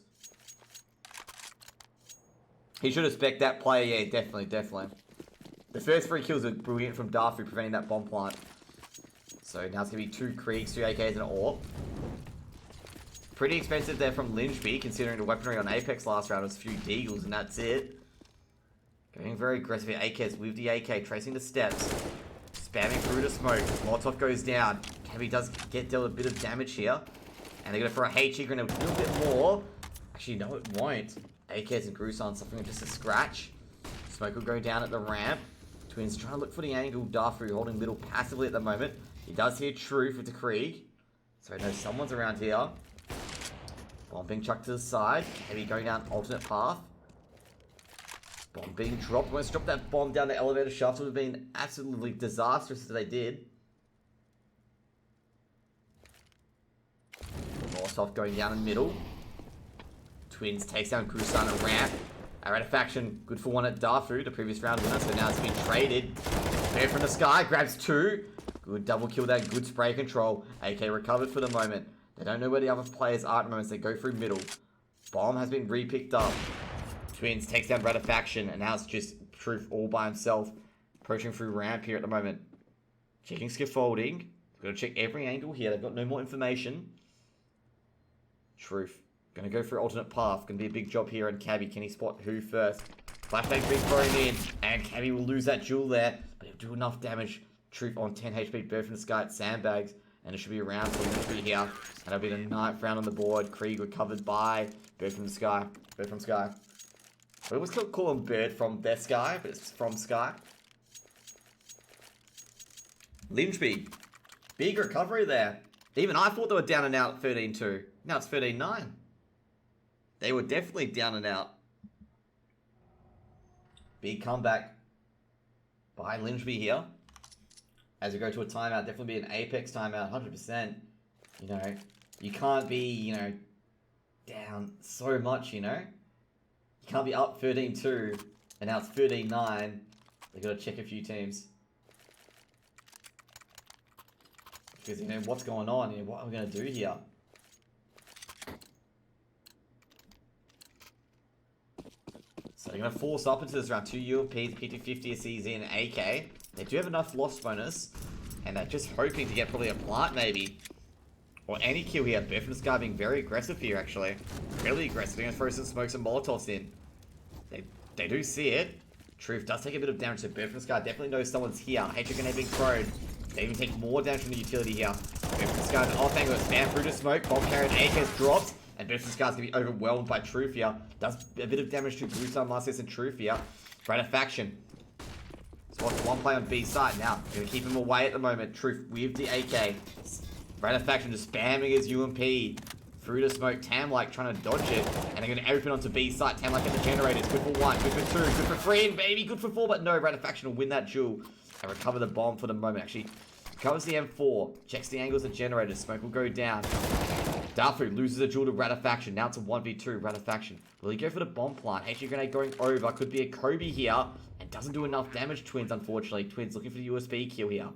He should have spec'd that player. Yeah, definitely. The first 3 kills are brilliant from Duffy preventing that bomb plant. So now it's going to be 2 Kriegs, 2 AKs, and an AWP. Pretty expensive there from Lyngby, considering the weaponry on Apeks last round was a few Deagles, and that's it. Going very aggressive here. Apeks with the AK, tracing the steps. Spamming through the smoke. Molotov goes down. Cabby does get dealt a bit of damage here. And they're going to throw a HE grenade a little bit more. Actually, no, it won't. Apeks and Grusan suffering just a scratch. Smoke will go down at the ramp. Twins trying to look for the angle. Darfu holding middle passively at the moment. He does hear Truth with the Krieg. So he knows someone's around here. Bomb being chucked to the side. Heavy going down alternate path. Bomb being dropped. Almost dropped that bomb down the elevator shaft. It would have been absolutely disastrous if they did. Molotov going down in the middle. Twins takes down Grusan at ramp. Ratifaction, good for 1 at Darfu, the previous round winner, so now it's been traded. Bird from the Sky, grabs 2. Good double kill there, good spray control. AK recovered for the moment. They don't know where the other players are at the moment, so they go through middle. Bomb has been re-picked up. Twins takes down Ratifaction, and now it's just Truth all by himself. Approaching through ramp here at the moment. Checking scaffolding. Got to check every angle here, they've got no more information. Truth. Gonna go for alternate path. Gonna be a big job here. And Cabby, can he spot who first? Flashbang being thrown in. And Cabby will lose that duel there. But he'll do enough damage. Truth on 10 HP. Bird from the Sky at Sandbags. And it should be around for Lyngby here. And that'll be the 9th round on the board. Krieg recovered by Bird from the Sky. Bird from Sky. We always call him Bird from their Sky, but it's from Sky. Lyngby. Big recovery there. Even I thought they were down and out at 13-2. Now it's 13-9. They were definitely down and out. Big comeback by Lyngby here. As we go to a timeout, definitely be an Apeks timeout, 100%. You know, you can't be, you know, down so much, you know. You can't be up 13-2, and now it's 13-9. They've got to check a few teams. Because, you know, what's going on? You know, what are we going to do here? So they're going to force up into this round. 2 ULPs, P250, a CZ, and an AK. They do have enough loss bonus. And they're just hoping to get probably a plant maybe. Or any kill here. Biff and Sky being very aggressive here actually. Really aggressive. They're going to throw some smokes and molotovs in. They do see it. Truth does take a bit of damage, so Biff and Sky definitely knows someone's here. H grenade being thrown. They even take more damage from the utility here. Biff and Sky off angle, spam through to smoke. Bomb carrier and AK's dropped. And Biff and Sky's going to be overwhelmed by Truth here. Does a bit of damage to Blue Star Marcus and Truth here. Faction. Spots one play on B side now. Going to keep him away at the moment. Truth with the AK. Faction just spamming his UMP. Through the smoke, Tam-like trying to dodge it. And they're going to open onto B site. Tam-like at the generators. Good for 1, good for 2, good for 3, and baby, good for 4. But no, Faction will win that duel and recover the bomb for the moment. Actually, covers the M4. Checks the angles of generators. Smoke will go down. Darfu loses a duel to Faction. Now it's a 1v2. Faction. Will he go for the bomb plant? HE grenade going over. Could be a Kobe here. And doesn't do enough damage, Twins, unfortunately. Twins looking for the USB kill here.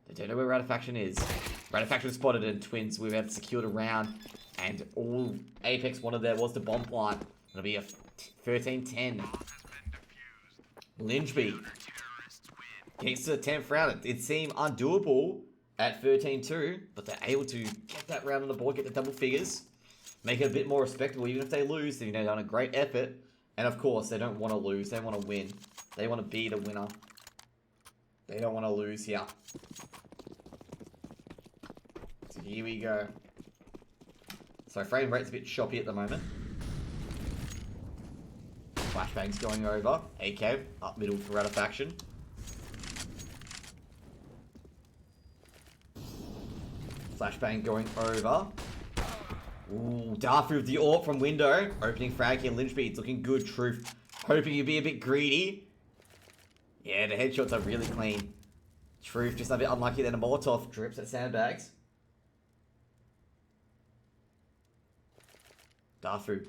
They don't know where Faction is. Faction spotted and Twins, we've had secured a round. And all Apeks wanted there was the bomb plant. It'll be a 13-10. Lyngby gets to the 10th round. It did seem undoable at 13-2, but they're able to get that round on the board, get the double figures, make it a bit more respectable. Even if they lose, they've done a great effort. And of course, they don't want to lose. They want to win. They want to be the winner. They don't want to lose here. So here we go. So frame rate's a bit choppy at the moment. Flashbang's going over. AK up middle for Faction. Flashbang going over. Ooh, Darfu with the AWP from window. Opening frag here. Lyngby, it's looking good. Truth hoping you'd be a bit greedy. Yeah, the headshots are really clean. Truth just a bit unlucky then a Molotov drips at sandbags. Darfu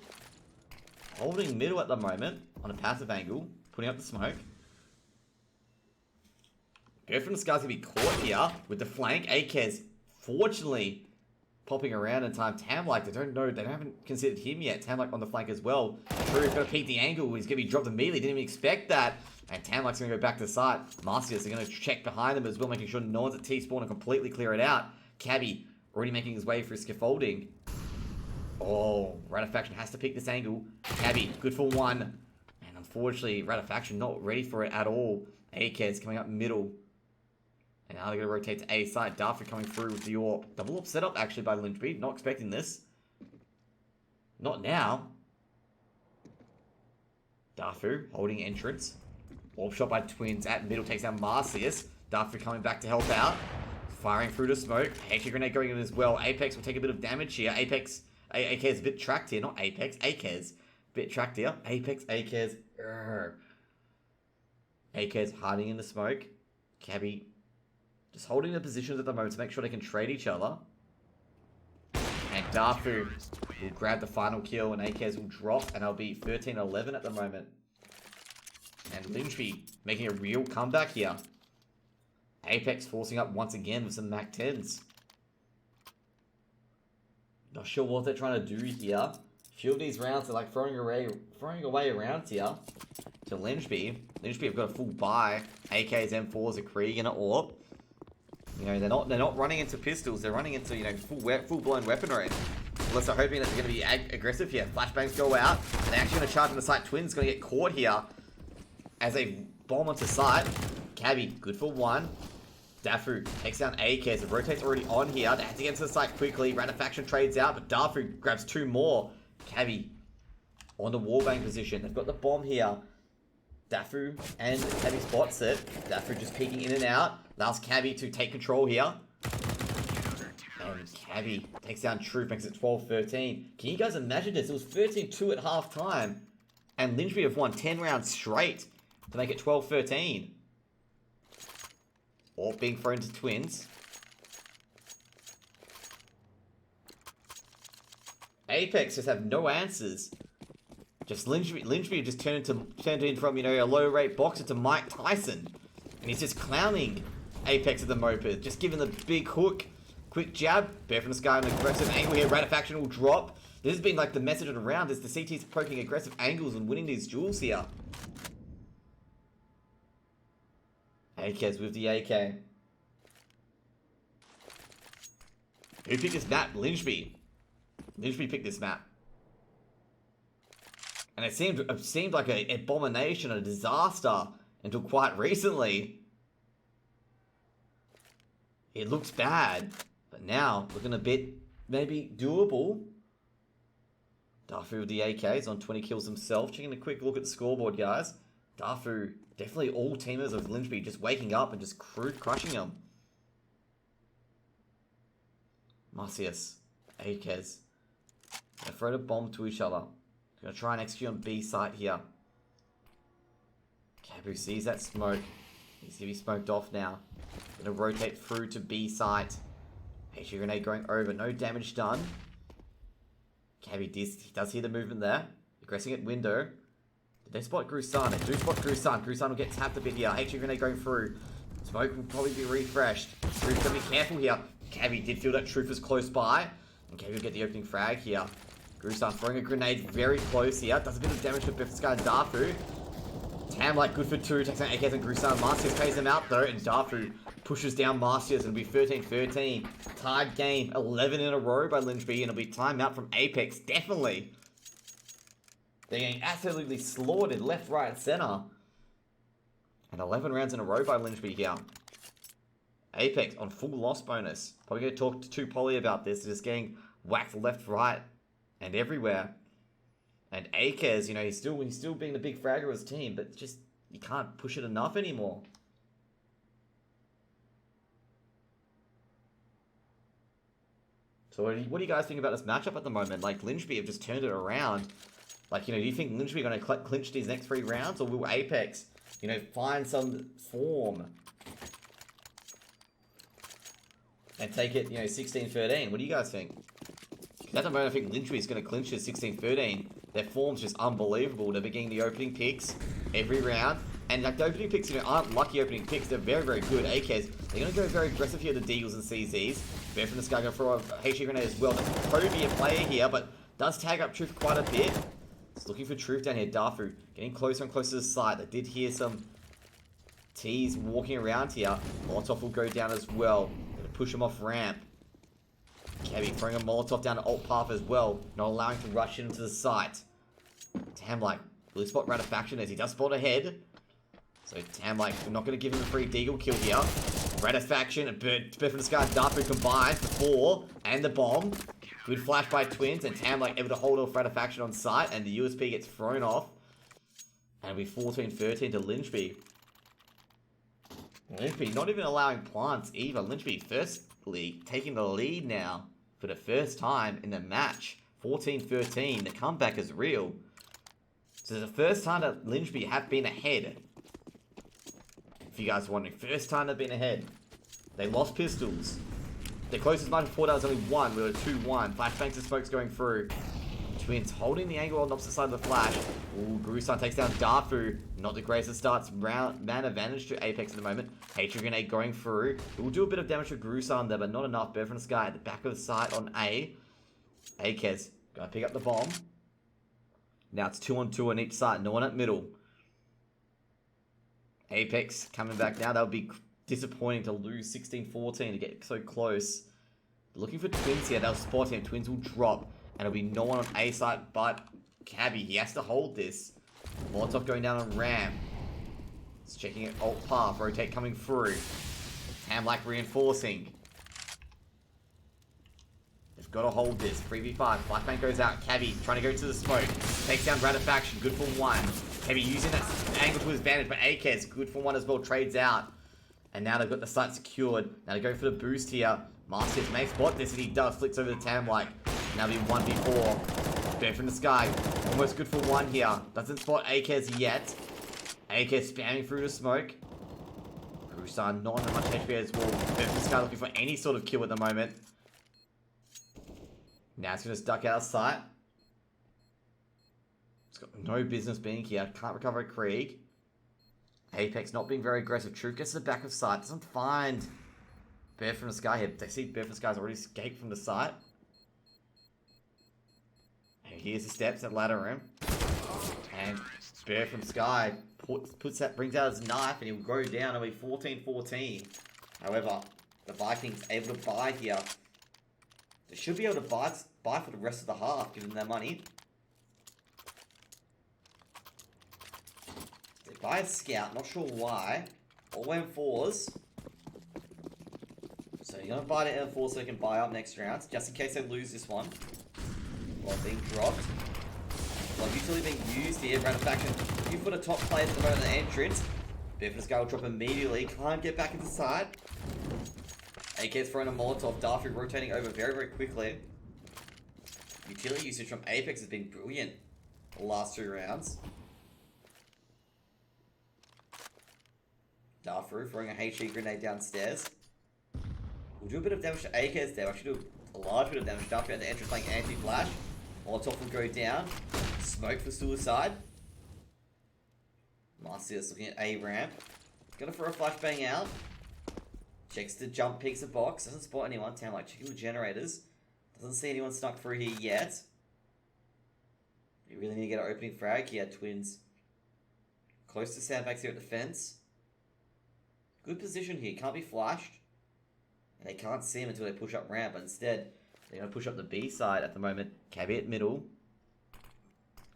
holding middle at the moment on a passive angle, putting up the smoke. Go from the Sky's gonna be caught here with the flank. AK's fortunately popping around in time. Tam-like, they haven't considered him yet. Tam-like on the flank as well. Truth gonna peek the angle. He's gonna be dropped immediately. Didn't even expect that. And Tam-like's gonna go back to the side. Marcius are gonna check behind them as well, making sure no one's at T-spawn and completely clear it out. Cabby already making his way through scaffolding. Oh, Faction has to pick this angle. Cabby, good for 1. And unfortunately, Faction not ready for it at all. AK's coming up middle. And now they're going to rotate to A side. Darfu coming through with the AWP. Double AWP set up actually by Lyngby. Not expecting this. Not now. Darfu holding entrance. AWP shot by Twins at middle. Takes down Marcius. Darfu coming back to help out. Firing through the smoke. HE grenade going in as well. Apeks will take a bit of damage here. Apeks. AK's a bit tracked here. Not Apeks. AK's a bit tracked here. Apeks. AK's. AK's hiding in the smoke. Cabby just holding the positions at the moment to make sure they can trade each other. And Darfu will grab the final kill and AKs will drop and it'll be 13-11 at the moment. And Lyngby making a real comeback here. Apeks forcing up once again with some Mac 10s. Not sure what they're trying to do here. A few of these rounds are like throwing away rounds here to Lyngby. Lyngby have got a full buy. AKs, M4s, a Krieg and an AWP. You know, they're not running into pistols. They're running into, you know, full blown weaponry. Unless they're hoping that they're going to be aggressive here. Flashbangs go out, and they're actually going to charge on the site. Twins going to get caught here as they bomb onto site. Cabby, good for 1. Darfu takes down AKs. The rotate's already on here. They have to get into the site quickly. Faction trades out, but Darfu grabs 2 more. Cabby on the wallbang position. They've got the bomb here. Darfu and Cabby spots it. Darfu just peeking in and out. Allows Cabby to take control here. And Cabby takes down Truth, makes it 12-13. Can you guys imagine this? It was 13-2 at half time. And Lyngby have won 10 rounds straight to make it 12-13. All being thrown to Twins. Apeks just have no answers. Just Lyngby just turned in from, you know, a low rate boxer to Mike Tyson. And he's just clowning Apeks at the moped. Just giving the big hook. Quick jab. Bear from the sky on an aggressive angle here. Faction will drop. This has been like the message of the round is the CT's poking aggressive angles and winning these duels here. AK's with the AK. Who picked this map? Lyngby. Lyngby picked this map. And it seemed like an abomination, a disaster, until quite recently. It looks bad, but now looking a bit maybe doable. Dafu with the AKs on 20 kills himself. Taking a quick look at the scoreboard, guys. Dafu, definitely all teamers of Lyngby just waking up and just crushing them. Marcius, AKs. Gonna throw the bomb to each other. Gonna try and execute on B site here. Cabu sees that smoke. He's gonna be smoked off now. Gonna rotate through to B site. HE grenade going over. No damage done. Cabu does hear the movement there. Aggressing at window. Did they spot Grusan? They do spot Grusan. Grusan will get tapped a bit here. HE grenade going through. Smoke will probably be refreshed. Truth gonna be careful here. Cabu did feel that Truth was close by. And Cabu will get the opening frag here. Grusan throwing a grenade very close here. Does a bit of damage to Bifsky and Dafu. Tamlight good for 2. Takes out AKs and Grusan. Marcius pays him out though. And Dafu pushes down Marcius. It'll be 13-13. Tied game. 11 in a row by Lyngby. And it'll be timeout from Apeks. Definitely. They're getting absolutely slaughtered left, right, and center. And 11 rounds in a row by Lyngby here. Apeks on full loss bonus. Probably going to talk to Polly about this. Just getting whacked left, right, and everywhere. And Akers, you know, he's still being the big fragger of his team, but just you can't push it enough anymore. So what do you guys think about this matchup at the moment? Like, Lyngby have just turned it around. Like, you know, do you think Lyngby are going to clinch these next 3 rounds, or will Apeks, you know, find some form and take it, you know, 16-13? What do you guys think? At the moment, I think Lyngby is going to clinch this 16-13. Their form's just unbelievable. They're getting the opening picks every round. And like the opening picks, you know, aren't lucky opening picks. They're very, very good. AKs, they're going to go very aggressive here, the Deagles and CZs. Bear from this guy going for a HE grenade as well. That's Kobe a player here, but does tag up Truth quite a bit. Just looking for Truth down here. Dafu getting closer and closer to the site. They did hear some T's walking around here. Molotov will go down as well. Gonna push him off ramp. Cabu throwing a Molotov down to alt path as well, not allowing to rush into the site. Tamlight will he spot Ratifaction as he does spot ahead. So Tamlight, we're not going to give him a free Deagle kill here. Ratifaction and Bird from the Sky and Dafu combined for 4 and the bomb. Good flash by Twins and Tamlight able to hold off Ratifaction on site, and the USP gets thrown off. And it'll be 14-13 to Lyngby. Lyngby not even allowing plants either. Lyngby firstly taking the lead now for the first time in the match. 14-13. The comeback is real. So the first time that Lyngby have been ahead. If you guys are wondering, first time they've been ahead. They lost pistols. Their closest margin before that was only 1. We were 2-1. Flashbangs and smokes going through. Twins holding the angle on the opposite side of the flash. Ooh, Grusan takes down Dafu. Not the greatest starts. Man advantage to Apeks at the moment. Hatred grenade going through. It will do a bit of damage to Grusan there, but not enough. Bear from the Sky at the back of the site on A. Akez gonna pick up the bomb. Now it's 2-on-2 on each side. No one at middle. Apeks coming back now. That would be disappointing to lose 16-14 to get so close. Looking for Twins here. They'll spot him. Twins will drop. And it'll be no one on A side but Cabu. He has to hold this. Molotov going down on ramp. It's checking it. Alt path. Rotate coming through. Tamlight reinforcing. They've got to hold this. 3v5. Flashbang goes out. Cabu trying to go to the smoke. Takes down Ratifaction. Good for 1. Cabu using that angle to his advantage. But Akez, good for 1 as well. Trades out. And now they've got the site secured. Now they go for the boost here. Marcius may spot this, and he does. Flicks over the Tamlight. Now be 1v4. Bear from the Sky. Almost good for 1 here. Doesn't spot Akez yet. Akez spamming through the smoke. Grusan not on much HP as well. Bear from the Sky looking for any sort of kill at the moment. Now it's going to duck out of sight. It's got no business being here. Can't recover a Krieg. Apeks not being very aggressive. Truth gets to the back of sight. Doesn't find Bear from the Sky here. They see Bear from the Sky's already escaped from the site. And here's the steps at ladder room. And Bear from Sky brings out his knife, and he'll go down. It'll be 14-14. However, the Vikings able to buy here. should be able to buy for the rest of the half, give them their money. They buy a scout, not sure why. All M4s. So you're going to buy the M4 so they can buy up next round, just in case they lose this one. While being dropped. Well, utility being used here, random faction. You put a top players at the moment in the entrance. Bit for this guy will drop immediately, can't get back into side. AK's throwing a Molotov, Darfree rotating over very, very quickly. Utility usage from Apeks has been brilliant the last 2 rounds. Darfree throwing a HE grenade downstairs. We'll do a bit of damage to AK's there. Actually do a large bit of damage. Darfree at the entrance playing anti-flash. Molotov will go down. Smoke for suicide. Marcius looking at A ramp. Gonna throw a flashbang out. Checks the jump, peeks the box. Doesn't spot anyone. Town like checking the generators. Doesn't see anyone snuck through here yet. You really need to get an opening frag. Yeah, Twins. Close to sandbags here at the fence. Good position here. Can't be flashed. And they can't see him until they push up ramp. But instead, they're going to push up the B side at the moment. Cabby at middle.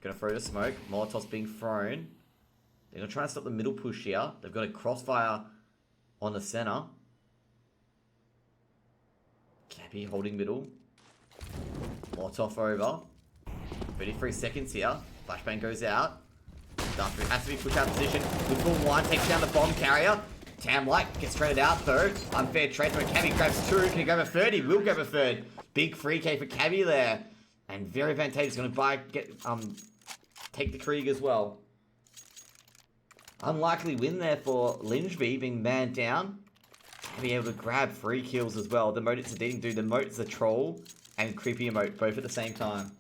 Going to throw the smoke. Molotov's being thrown. They're going to try and stop the middle push here. They've got a crossfire on the center. Cabby holding middle. Molotov over. 33 seconds here. Flashbang goes out. Darfree has to be pushed out of position. Good for one. Takes down the bomb carrier. Tamlight gets traded out though. Unfair trade for Cabby. Grabs 2. Can he grab a third? He will grab a third. Big 3k for Cabby there. And very advantageous. Going to take the Krieg as well. Unlikely win there for Lyngby being manned down. Be able to grab 3 kills as well. The mode it's a dating dude. The mode is a troll and creepy emote both at the same time.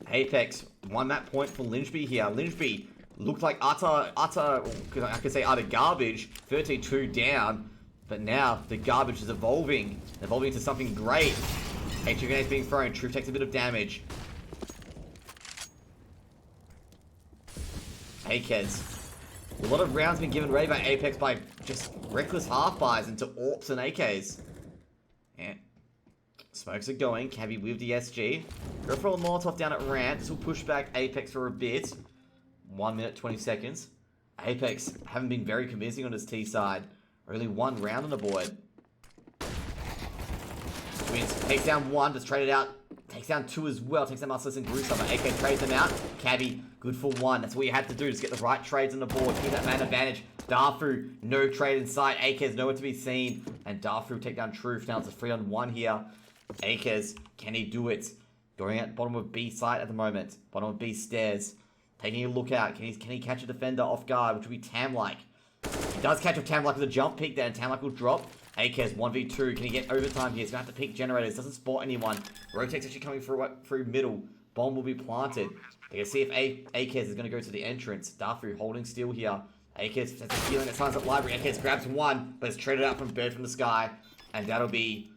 Apeks, 1 map point for Lyngby here. Lyngby looked like utter garbage. 13-2 down. But now the garbage is evolving into something great. HE grenades being thrown. Truth takes a bit of damage. Apeks. A lot of rounds been given away by Apeks by just reckless half-buys into AWPs and AKs. Yeah. Smokes are going. Cabby with the SG. Go for a Molotov down at ramp. This will push back Apeks for a bit. 1 minute, 20 seconds. Apeks haven't been very convincing on his T side. Only 1 round on the board. Twins takes down 1, just traded out. Takes down 2 as well. Takes down Marcellus and Gruesome. AK trades them out. Cabby, good for 1. That's what you had to do. Just get the right trades on the board. Give that man advantage. Darfree, no trade in sight. Akez, nowhere to be seen. And Darfree take down Truth. Now it's a 3-on-1 here. Akez, can he do it? Going at bottom of B site at the moment. Bottom of B stairs. Taking a look out. Can he catch a defender off guard, which would be Tam-like. He does catch a Tam-like with a jump peek there, and Tam-like will drop. Akez 1v2. Can he get overtime here? He's going to have to peek generators. Doesn't spot anyone. Rotate's actually coming through middle. Bomb will be planted. They're going to see if Akez is going to go to the entrance. Darfree holding still here. Akez has a feeling that signs up library. Akez grabs 1, but it's traded out from Bird from the Sky. And that'll be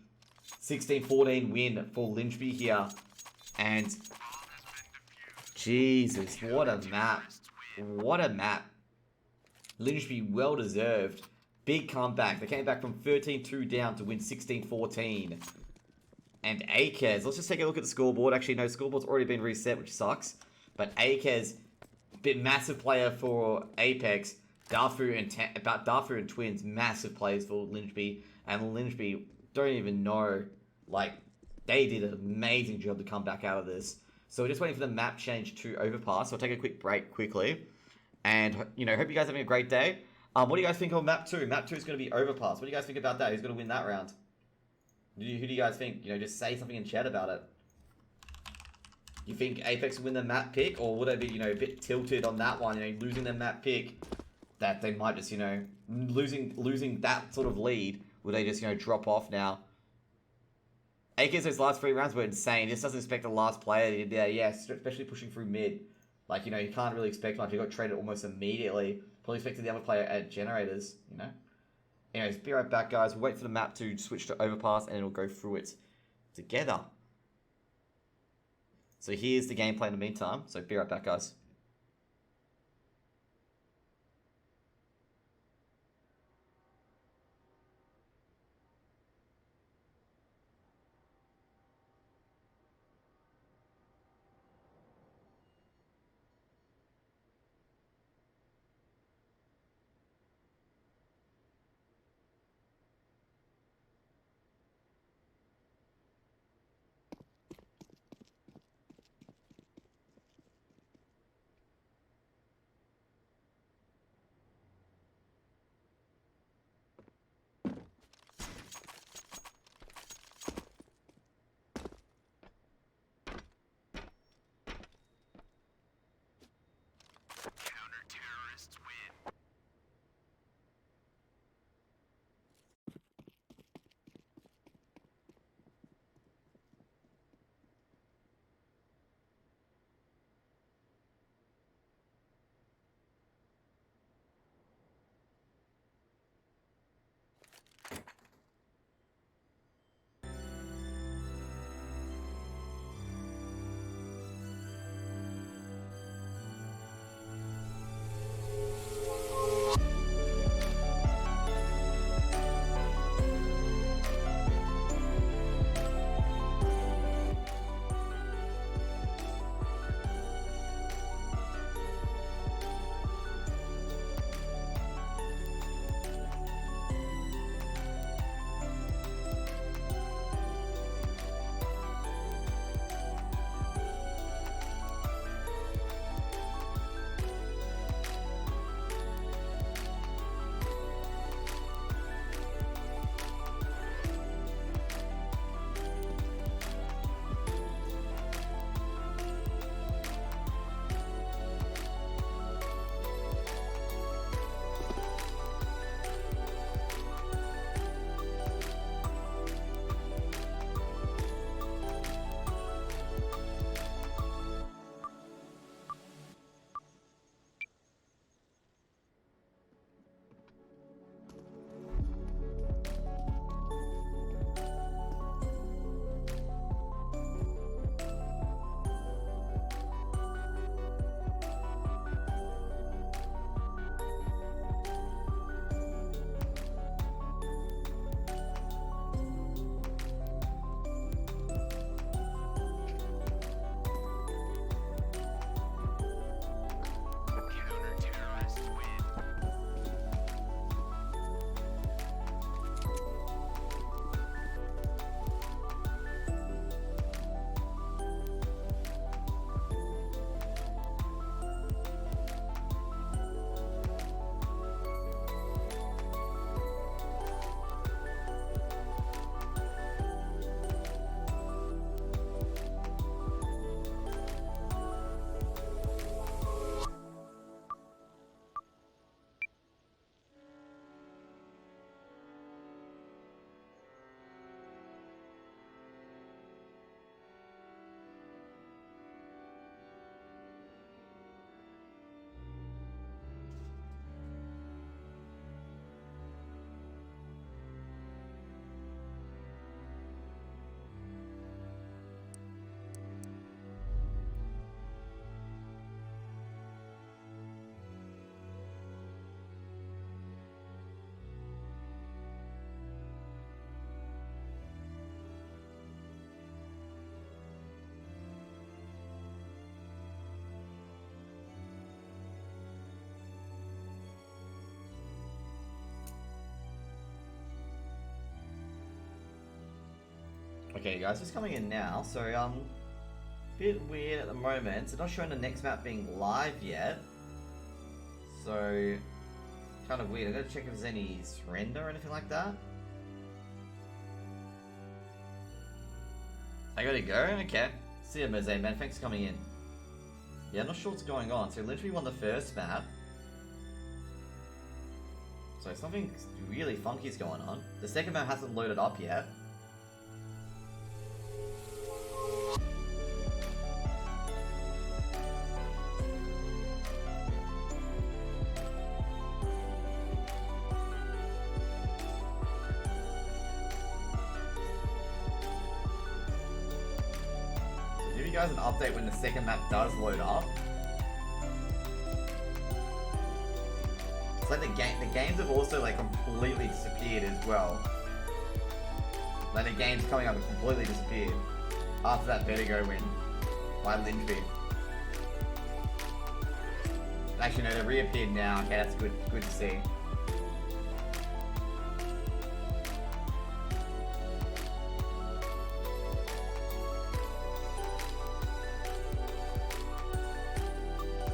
16-14 win for Lyngby here. And Jesus, what a map. What a map. Lyngby well deserved. Big comeback. They came back from 13-2 down to win 16-14. And Akez, let's just take a look at the scoreboard. Actually, no, scoreboard's already been reset, which sucks. But Akez, bit massive player for Apeks. Darfree and Twins, massive players for Lyngby. And Lyngby, don't even know. Like, they did an amazing job to come back out of this. So we're just waiting for the map change to overpass. So I'll take a quick break quickly. And, hope you guys are having a great day. What do you guys think of map 2? Map 2 is going to be overpass. What do you guys think about that? Who's going to win that round? Who do you guys think? Just say something in chat about it. You think Apeks will win the map pick? Or would they be, a bit tilted on that one? Losing their map pick. That they might just, losing that sort of lead. Would they just, drop off now? Akez, those last 3 rounds were insane. He just doesn't expect the last player. Yeah, especially pushing through mid. Like, you can't really expect much. He got traded almost immediately. Probably expected the other player at generators, Anyways, be right back, guys. We'll wait for the map to switch to overpass, and it'll go through it together. So here's the gameplay in the meantime. So be right back, guys. Okay, guys, just coming in now. So, bit weird at the moment. It's not showing the next map being live yet. So, kind of weird. I'm gonna check if there's any surrender or anything like that. I gotta go? Okay. See ya, Mose, man. Thanks for coming in. Yeah, I'm not sure what's going on. So, literally won the first map. So, something really funky is going on. The second map hasn't loaded up yet. You guys an update when the second map does load up. It's like the games have also like completely disappeared as well. Like the games coming up have completely disappeared after that Vertigo win by Lyngby. Actually no, they reappeared now. Okay, that's good to see.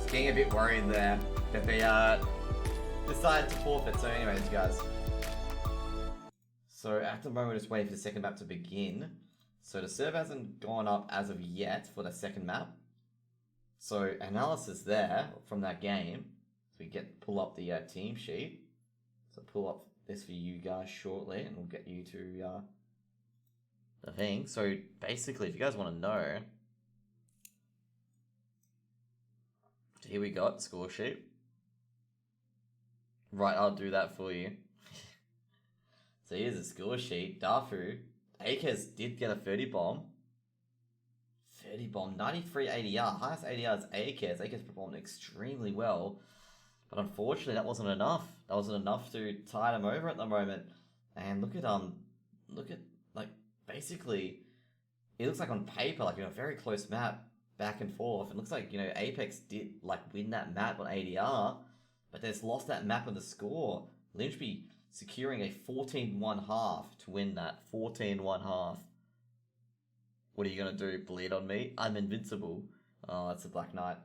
Getting a bit worried there that they decided to forfeit. So anyways, guys. So at the moment, we're just waiting for the second map to begin. So the server hasn't gone up as of yet for the second map. So analysis there from that game. So we pull up the team sheet. So pull up this for you guys shortly, and we'll get you to the thing. So basically, if you guys want to know. Here we got score sheet. Right, I'll do that for you. So here's the score sheet. Dafu, Apeks did get a 30 bomb. 30 bomb, 93 ADR. Highest ADR is Apeks. Apeks performed extremely well. But unfortunately, that wasn't enough. That wasn't enough to tide them over at the moment. And look at like basically, it looks like on paper, like a very close map. Back and forth. It looks like, Apeks did like win that map on ADR, but they've lost that map on the score. Lyngby securing a 14-1 half to win that. 14-1 half. What are you going to do? Bleed on me? I'm invincible. Oh, that's a Black Knight.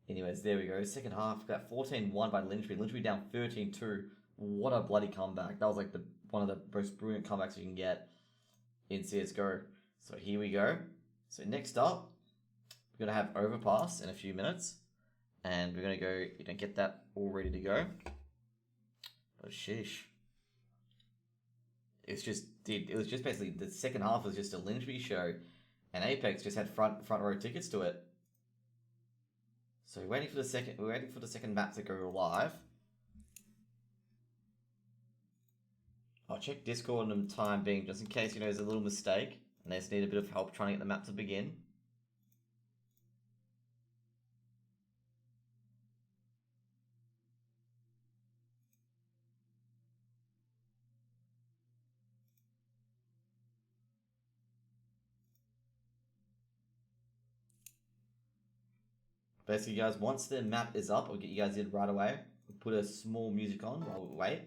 Anyways, there we go. Second half, got 14-1 by Lyngby. Lyngby down 13-2. What a bloody comeback. That was like one of the most brilliant comebacks you can get in CSGO. So here we go. So next up, we're going to have Overpass in a few minutes. And we're going to go, get that all ready to go. But sheesh. It was just basically, the second half was just a Lyngby show. And Apeks just had front row tickets to it. So we're waiting for the second map to go live. I'll check Discord in the time being, just in case, there's a little mistake. And they just need a bit of help trying to get the map to begin. Basically, guys, once the map is up, I'll get you guys in right away. We'll put a small music on while we wait.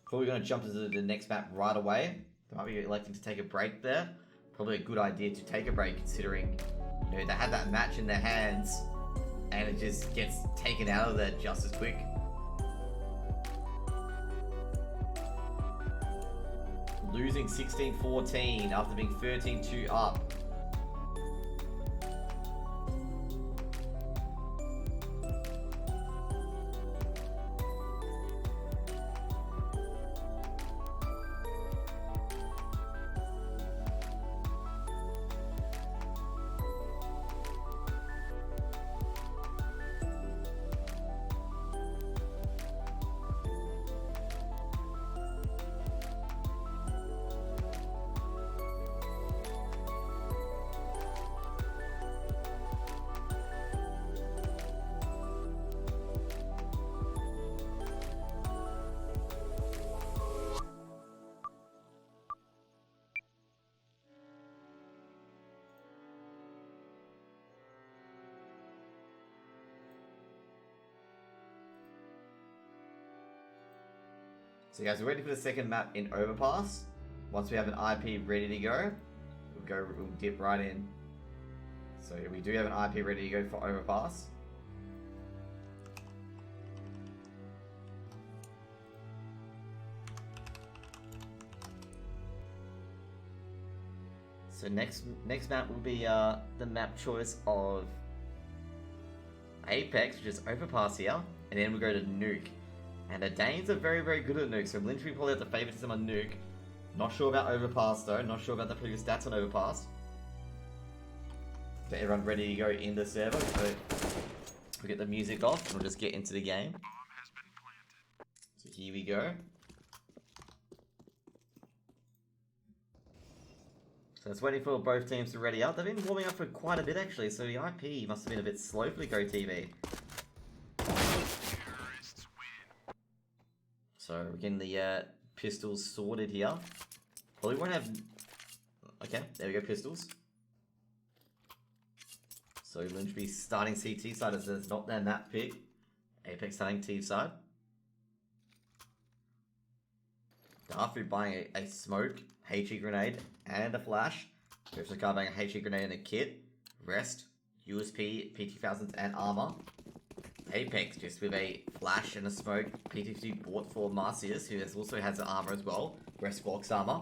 Before we're going to jump into the next map right away, they might be electing to take a break there. Probably a good idea to take a break, considering they had that match in their hands, and it just gets taken out of there just as quick. Losing 16-14 after being 13-2 up. So guys, we're ready for the second map in Overpass. once we have an IP ready to go, we'll dip right in. So we do have an IP ready to go for overpass. So next map will be the map choice of Apeks, which is overpass here, and then we'll go to nuke. And the Danes are very, very good at nuke, so Lyngby probably have the favoritism on nuke. Not sure about overpass though, not sure about the previous stats on overpass. So everyone ready to go in the server, so we'll get the music off and we'll just get into the game. So here we go. So it's waiting for both teams to ready up. They've been warming up for quite a bit actually, so the IP must have been a bit slow for the Go TV. So we're getting the pistols sorted here. Probably won't have... Okay, there we go, pistols. So Lyngby starting CT side as there's not their map pick. Apeks starting T side. Darfu buying a smoke, HE grenade, and a flash. There's a guy buying a HE grenade and a kit. Rest, USP, P2000s, and armor. Apeks just with a flash and a smoke. P50 bought for Marcius, who also has the armor as well. Rest box armor.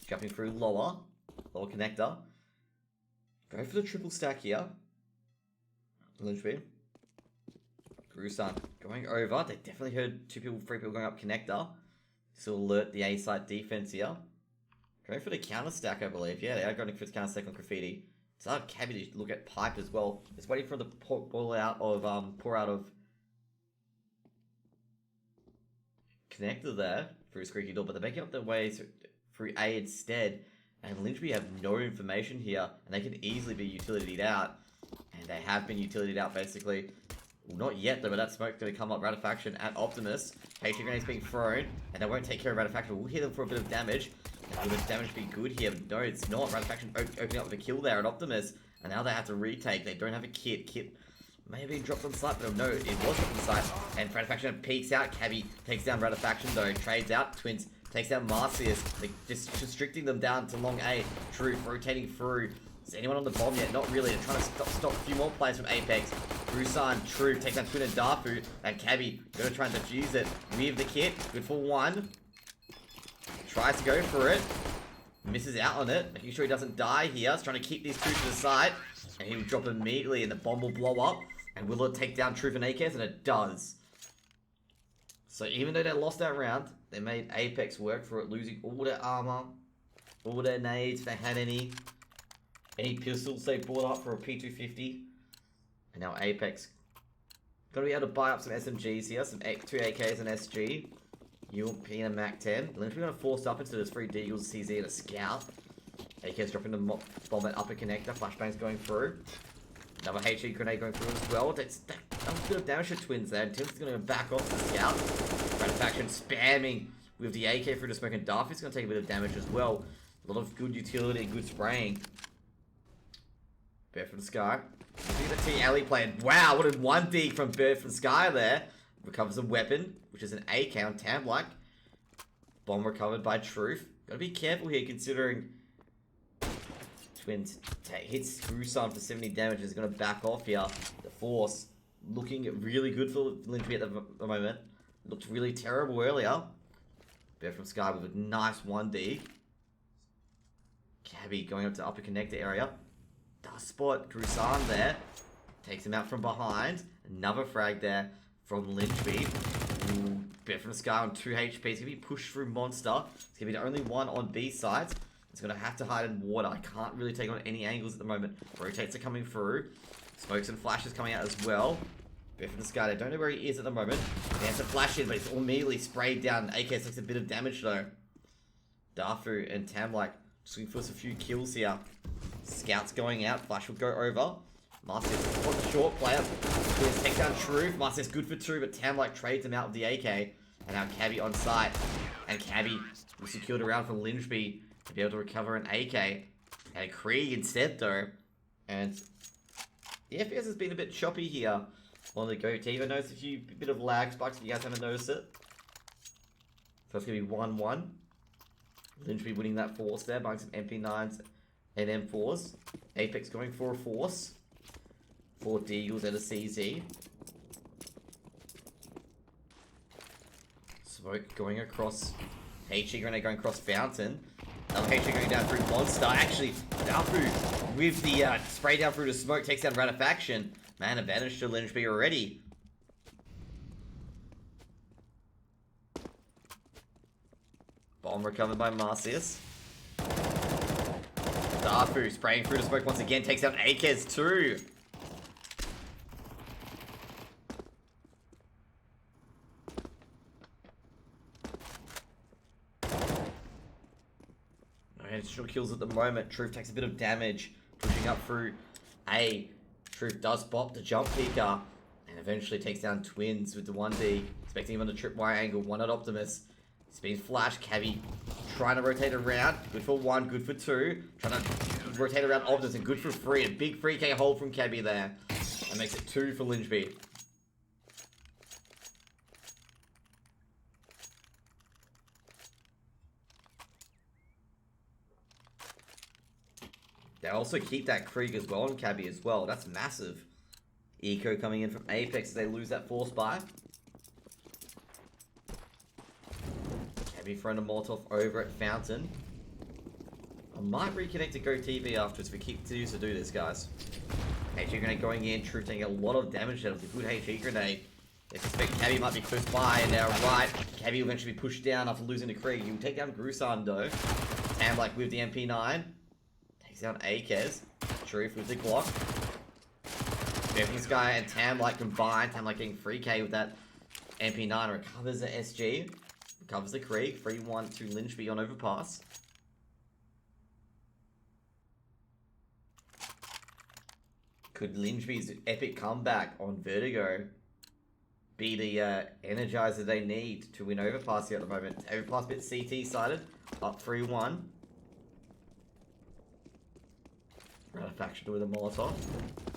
Jumping through lower connector. Go for the triple stack here. Lyngby. Grusan going over. They definitely heard 3 people going up connector. This will alert the A site defense here. Going for the counter stack, I believe. Yeah, they are going for the counter stack on Graffiti. So I have Cabby to look at pipe as well. It's waiting for the pour out of connector there through a squeaky door, but they're making up their way through A instead. And Lyngby have no information here, and they can easily be utilitied out. And they have been utilitied out basically. Well, not yet though, but that smoke's going to come up. Ratifaction at Optimus. HE grenades being thrown, and they won't take care of Ratifaction. We'll hit them for a bit of damage. And will the damage be good here? No, it's not. Ratifaction opening up with a kill there at Optimus. And now they have to retake. They don't have a kit. Kit may have been dropped on site, but no, it was dropped on site. And Ratifaction peeks out. Cabby takes down Ratifaction though. Trades out. Twins takes down Marcius. Like, just restricting them down to long A. Truth rotating through. Is anyone on the bomb yet? Not really. They're trying to stop a few more players from Apeks. Grusan, True, takes down Twin and Darfu. And Cabby, gonna try and defuse it. With the kit. Good for one. Tries to go for it. Misses out on it. Making sure he doesn't die here. He's trying to keep these two to the side. And he will drop immediately and the bomb will blow up. And will it take down Truth and AKs? And it does. So even though they lost that round, they made Apeks work for it, losing all their armor, all their nades if they had any pistols they bought up for a P250. And now Apeks gotta be able to buy up some SMGs here, some 2 AKs and SG. UMP and a MAC-10. Lyngby gonna force up into this 3 Deagles, CZ and a Scout. AK's dropping the bomb at upper connector, flashbangs going through. Another HE grenade going through as well. That was a bit of damage to Twins there. And Tim's gonna back off the Scout. Ratifaction spamming with the AK through the smoke, and Darfu's gonna take a bit of damage as well. A lot of good utility, good spraying. Bear from the Sky. Look at the T alley playing. Wow, what a 1D from Bear from Sky there. Recovers a weapon, which is an AK on Tam-like. Bomb recovered by Truth. Gotta be careful here considering Twins hits Grusan for 70 damage. Is gonna back off here. The Force looking really good for Lyngby at the moment. Looked really terrible earlier. Bear from Sky with a nice 1D. Cabby going up to upper connector area. Dust spot Grusan there. Takes him out from behind. Another frag there from Lyngby. Bear from the Sky on 2 HP. It's going to be pushed through Monster. It's going to be the only one on B sides. It's going to have to hide in water. I can't really take on any angles at the moment. Rotates are coming through. Smokes and flashes coming out as well. Bear from the Sky. I don't know where he is at the moment. He has to flash in, but it's immediately sprayed down. AK takes a bit of damage though. Darfu and Tam-like just looking for a few kills here. Scouts going out. Flash will go over. Marcius on the short player. Twins take down Truth. Marcius good for 2, but Tam-like trades him out with the AK. And now Cabby on site. And Cabby will secure the round from Lyngby to be able to recover an AK. And Krieg instead though. And the FPS has been a bit choppy here on the Go TV. I noticed a bit of lag spikes if you guys haven't noticed it. So it's going to be 1-1. Lyngby winning that force there, buying some MP9s and M4s. Apeks going for a force. 4 Deagles and a CZ. Smoke going across. HE grenade going across Fountain. Another HE going down through Monster. Actually, down through with the spray down through the smoke takes down Ratifaction. Man, advantage to Lyngby already. Bomb recovered by Marcius. Darfu spraying through the smoke once again, takes out Akez too. No additional kills at the moment. Truth takes a bit of damage, pushing up through A. Truth does bop the jump peeker, and eventually takes down Twins with the 1D, expecting him on the tripwire angle, one at Optimus. Speed flash, Cabby trying to rotate around. Good for 1, good for 2. Trying to rotate around Optimus and good for 3. A big 3k hold from Cabby there. That makes it 2 for Lyngby. They also keep that Krieg as well on Cabby as well. That's massive. Eco coming in from Apeks as they lose that force buy. Cabby throwing a Molotov over at Fountain. I might reconnect to Go TV afterwards if we keep to do this, guys. HE grenade going in. Truth taking a lot of damage there with a good HE grenade. They suspect Cabby might be close by, and they're right. Cabby will eventually be pushed down after losing to Krieg. He'll take down Grusan though. And like with the MP9. Takes down Akez. Truth with the Glock. This guy and Tam-like combined. Tam-like getting 3k with that MP9. Recovers the SG. Recovers the Krieg. 3-1 to Lyngby on overpass. Could Lyngby's epic comeback on Vertigo be the energizer they need to win overpass here at the moment? Overpass bit CT sided. Up 3-1. Ratifaction with a Molotov.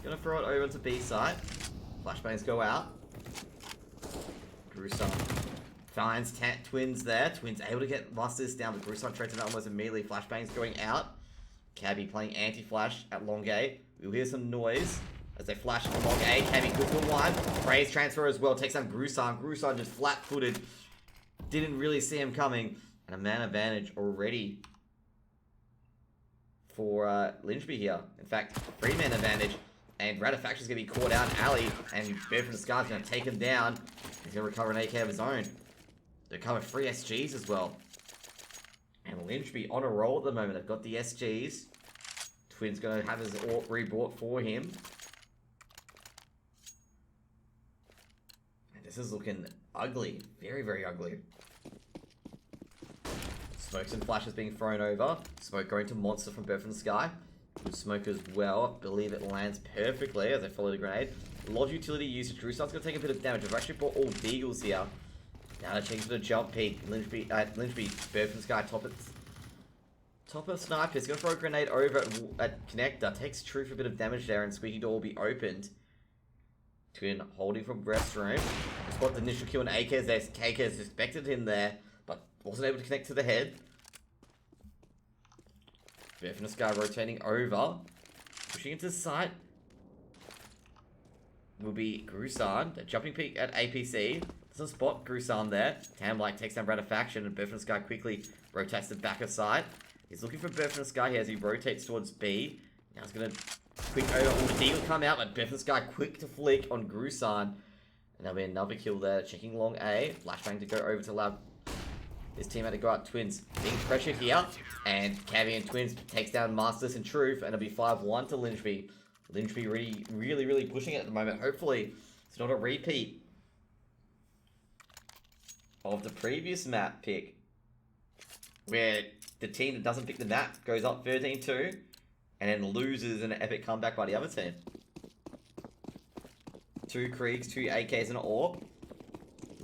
Gonna throw it over to B side. Flashbangs go out. Grusan finds Twins there. Twins able to get Masters down, but Grusan trades him out almost immediately. Flashbangs going out. Cabby playing anti-flash at long A. We'll hear some noise as they flash into long A. Cabby good for 1. Praise transfer as well. Takes down Grusan. Grusan just flat-footed. Didn't really see him coming. And a man advantage already for Lyngby here. In fact, 3-man advantage. And Ratifaction's going to be caught out in alley. And Bear from the Scar's going to take him down. He's going to recover an AK of his own. They recover 3 SGs as well. And Lyngby on a roll at the moment. They've got the SGs. Twin's going to have his AWP rebought for him. And this is looking ugly. Very, very ugly. Smokes and flashes being thrown over. Smoke going to Monster from Birth from the Sky. Good smoke as well. I believe it lands perfectly as they follow the grenade. A lot of utility usage. Drusan's going to take a bit of damage. I've actually brought all Deagles here. Now to change to the jump peak. Lyngby, Birth from the Sky, top of Sniper. He's going to throw a grenade over at Connector. Takes Truth a bit of damage there, and Squeaky Door will be opened. Twin holding from restroom. Spot the initial kill, and Akez there. Akez suspected him there, but wasn't able to connect to the head. Birth from the Sky rotating over. Pushing into the site will be Grusan. The jumping peak at APC. Doesn't spot Grusan there. Tam-like takes down Ratifaction, and Birth from the Sky quickly rotates the back of site. He's looking for Birth from the Sky here as he rotates towards B. Now he's going to quick over. The Deagle come out, but Birth from the Sky quick to flick on Grusan. And there'll be another kill there. Checking long A. Flashbang to go over to allow his teammate to go out. Twins being pressured here. And Cabby and Twins takes down Masters and Truth. And it'll be 5-1 to Lyngby. Lyngby really pushing it at the moment. Hopefully it's not a repeat of the previous map pick, where the team that doesn't pick the map goes up 13-2 and then loses an epic comeback by the other team. 2 Kriegs, 2 AKs and an AWP.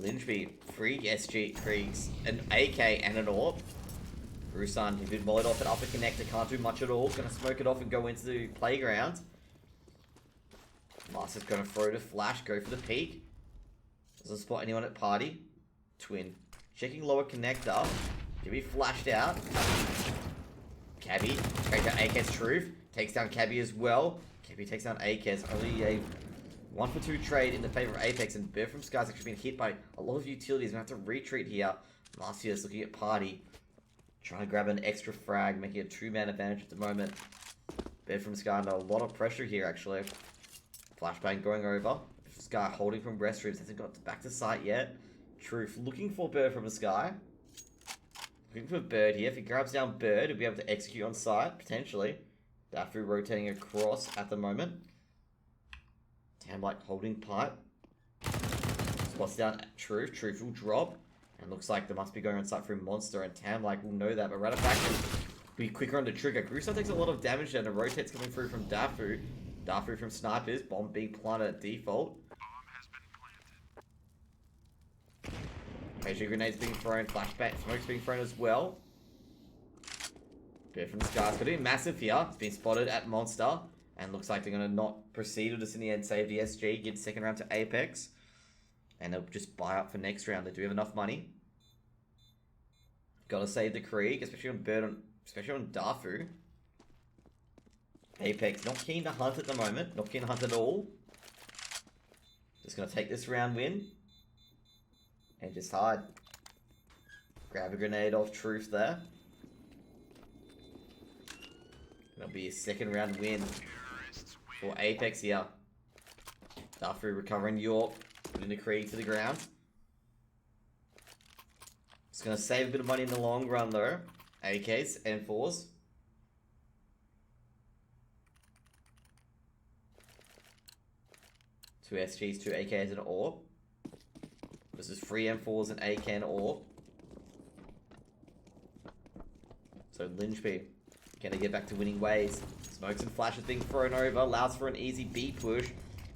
Lyngby, 3 SG Kriegs, an AK and an AWP. Grusan, he did Molotov at upper connector, can't do much at all. Gonna smoke it off and go into the playground. Master's gonna throw the flash, go for the peak. Doesn't spot anyone at party. Twin checking lower connector. Gibby flashed out. Cabby takes down Akez. Truth takes down Cabby as well. Cabby takes down Akez. Only a 1-for-2 trade in the favor of Apeks, and Bear from Sky's actually been hit by a lot of utilities. We have to retreat here. Marcius looking at Party, trying to grab an extra frag, making a 2-man advantage at the moment. Bear from Sky under a lot of pressure here, actually. Flashbang going over. Sky holding from restrooms, hasn't got back to site yet. Truth looking for Bird from the Sky. Looking for Bird here. If he grabs down Bird, he'll be able to execute on site, potentially. Dafu rotating across at the moment. Tamlike holding pipe. Spots down Truth. Truth will drop. And looks like they must be going on site through Monster, and Tamlike will know that. But Ratafaction will be quicker on the trigger. Grusa takes a lot of damage there, and the rotate's coming through from Dafu. Dafu from snipers. Bomb being planted at default. HG grenades being thrown. Flashback smokes being thrown as well. Bear from the Skies. Could be massive here. It's been spotted at Monster. And looks like they're going to not proceed with this in the end. Save the SG. Give the second round to Apeks. And they'll just buy up for next round. They do have enough money. Gotta save the Krieg. Especially on Bird. Especially on Dafu. Apeks not keen to hunt at the moment. Not keen to hunt at all. Just going to take this round win. And just hide. Grab a grenade off Truth there. That'll be a second round win for Apeks here. Dafu recovering York. Putting the Krieg to the ground. It's going to save a bit of money in the long run though. AKs, M4s. Two SGs, two AKs, and an AWP. This is 3 M4s and AK and AWP. So Lyngby gonna get back to winning ways. Smokes and flashes being thrown over, allows for an easy B push,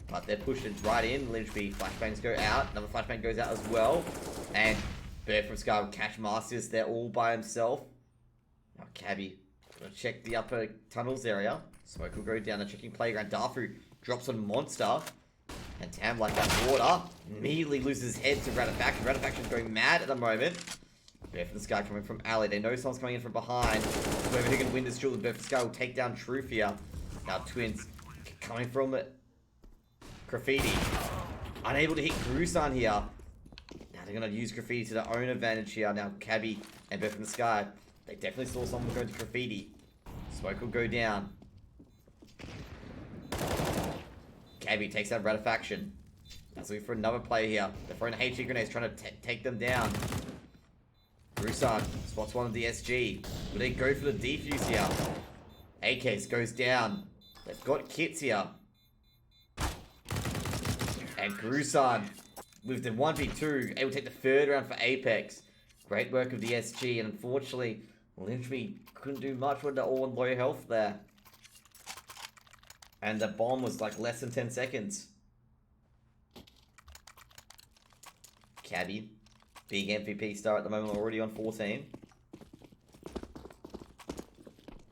but they're pushing right in. Lyngby flashbangs go out, another flashbang goes out as well, and Bear from Sky will catch Masters there all by himself. Now Cabby gonna check the upper tunnels area. Smoke will go down, they're checking playground. Dafu drops on Monster. And Tam, like that water, immediately loses his head to Ratafaction. Ratafaction's going mad at the moment. Bear from the Sky coming from alley. They know someone's coming in from behind. Whoever can win this duel, Bear from the Sky will take down Truth here. Now Twins coming from Graffiti. Unable to hit Grusan here. Now they're going to use Graffiti to their own advantage here. Now Cabby and Bear from the Sky, they definitely saw someone going to Graffiti. Smoke will go down. Cabby takes out Ratafaction. That's looking for another player here. They're throwing HE grenades, trying to take them down. Grusan spots one of the SG. Will they go for the defuse here? Akez goes down. They've got kits here. And Grusan with the 1v2, able to take the third round for Apeks. Great work of the SG, and unfortunately, Lyngby couldn't do much with the all on low health there. And the bomb was like less than 10 seconds. Cabby, big MVP star at the moment, already on 14.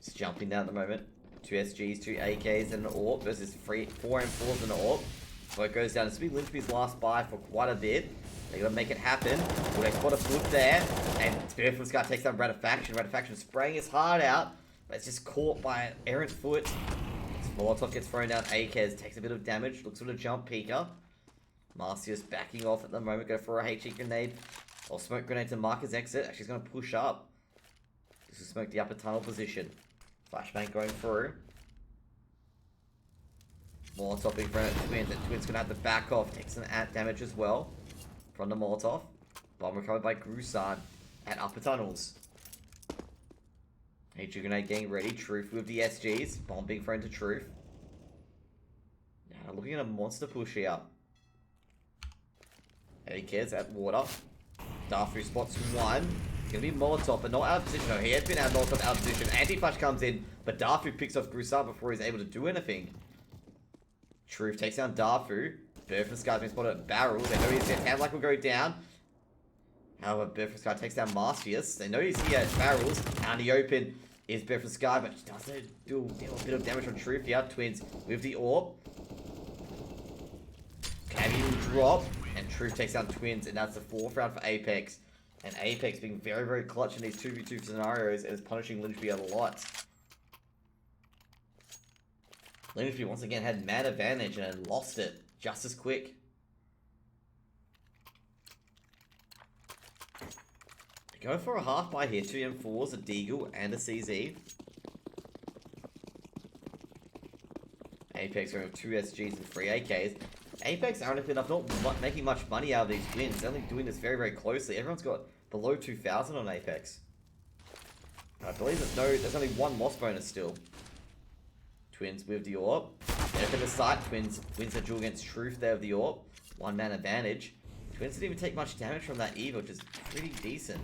Just jumping down at the moment. 2 SGs, 2 AKs, and an AWP versus 4 M4s and an AWP. So it goes down. This will be Lyngby's last buy for quite a bit. They're going to make it happen. Well, they spot a foot there. And Bear from the Sky takes down Ratafaction. Ratafaction spraying his heart out. But it's just caught by an errant foot. Molotov gets thrown down. Akez takes a bit of damage. Looks for the jump peeker. Marcius backing off at the moment. Go for a HE grenade. Or smoke grenade to mark his exit. Actually, he's going to push up. This will smoke the upper tunnel position. Flashbang going through. Molotov being thrown at Twins. And Twins going to have to back off. Takes some damage as well from the Molotov. Bomb recovered by Grusan at upper tunnels. HE grenade getting ready. Truth with the SGs. Bomb being thrown to Truth. Now looking at a monster push here. Akez at water. Dafu spots one. It's going to be Molotov, but not out of position. No, he has been out of Molotov out of position. Anti-flash comes in, but Dafu picks off Grusan before he's able to do anything. Truth takes down Dafu. Bear from the Sky's been spotted at barrels. They know he's there. Handlike will go down. However, Bear from the Sky takes down Marcius. They know he's here at barrels. Out in the open is Bear from the Sky, but he does do a bit of damage on Truth here. Twins with the AWP. Cabby will drop, and Truth takes down Twins, and that's the 4th round for Apeks. And Apeks being very, very clutch in these 2v2 scenarios and is punishing Lyngby a lot. Lyngby once again had man advantage and had lost it just as quick. Go for a half buy here. 2 M4s, a Deagle, and a CZ. Apeks going with 2 SGs and 3 AKs. Apeks, ironically enough, not making much money out of these wins. They're only doing this very, very closely. Everyone's got below 2,000 on Apeks. I believe there's only 1 loss bonus still. Twins with the AWP. Benefit of sight. Twins wins a duel against Truth there with the AWP. 1 man advantage. Twins didn't even take much damage from that Eva, which is pretty decent.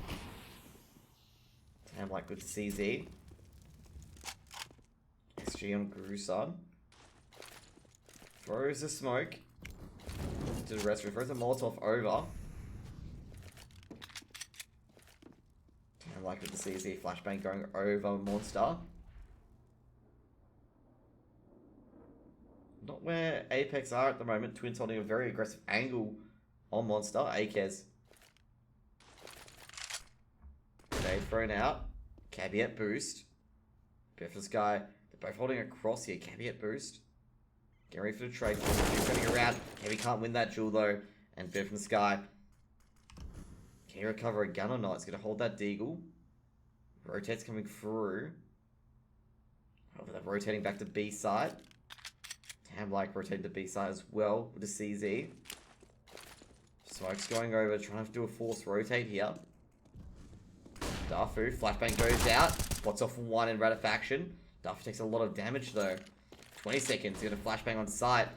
Damn, like with the CZ. SG on Gruson. Throws the smoke to the restroom. Throws the Molotov over. Damn, like with the CZ. Flashbang going over Monster. Not where Apeks are at the moment. Twins holding a very aggressive angle on Monster. Akez. Grenade thrown out. Caveat boost. This guy. They're both holding across here. Caveat boost. Getting ready for the trade. Turning around. Heavy can't win that duel though. And Bear from the Sky. Can he recover a gun or not? It's going to hold that Deagle. Rotate's coming through. Oh, they're rotating back to B side. Damn, like rotating to B side as well with the CZ. Smoke's going over, trying to do a forced rotate here. Dafu, flashbang goes out. Spots off 1 in Ratifaction. Dafu takes a lot of damage though. 20 seconds, he's going to flashbang on sight.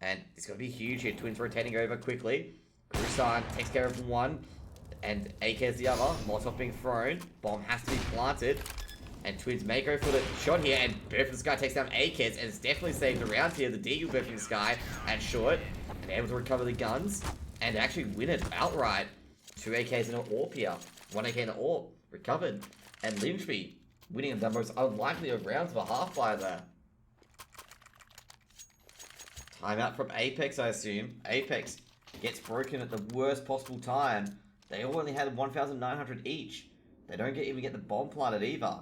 And it's going to be huge here. Twins rotating over quickly. Grusan takes care of 1. And AK's the other. Molotov being thrown. Bomb has to be planted. And Twins may go for the shot here. And Bird from the Sky takes down Akez. And it's definitely saved around here. The Deagle Bird from the Sky at short. And able to recover the guns. And actually win it outright. 2 AKs in an AWP here. 1 AK in an AWP. Recovered. And Lyngby winning the most unlikely of rounds of a half buy there. Timeout from Apeks, I assume. Apeks gets broken at the worst possible time. They all only had 1,900 each. They don't even get the bomb planted either.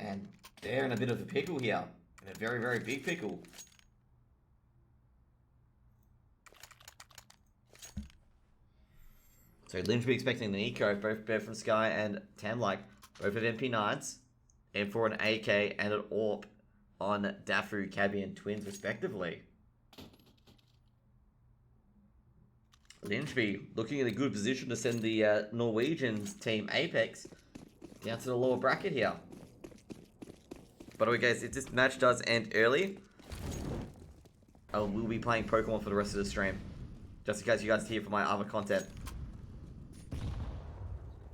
And they're in a bit of a pickle here. In a very, very big pickle. So Lyngby expecting the Eco, both Bear from Sky and Tamlike, both at MP9s. M4 and AK and an AWP on Dafu, Cabby and Twins respectively. Lyngby looking in a good position to send the Norwegian team Apeks down to the lower bracket here. By the way guys, if this match does end early, I will be playing Pokemon for the rest of the stream. Just in case you guys hear for my other content.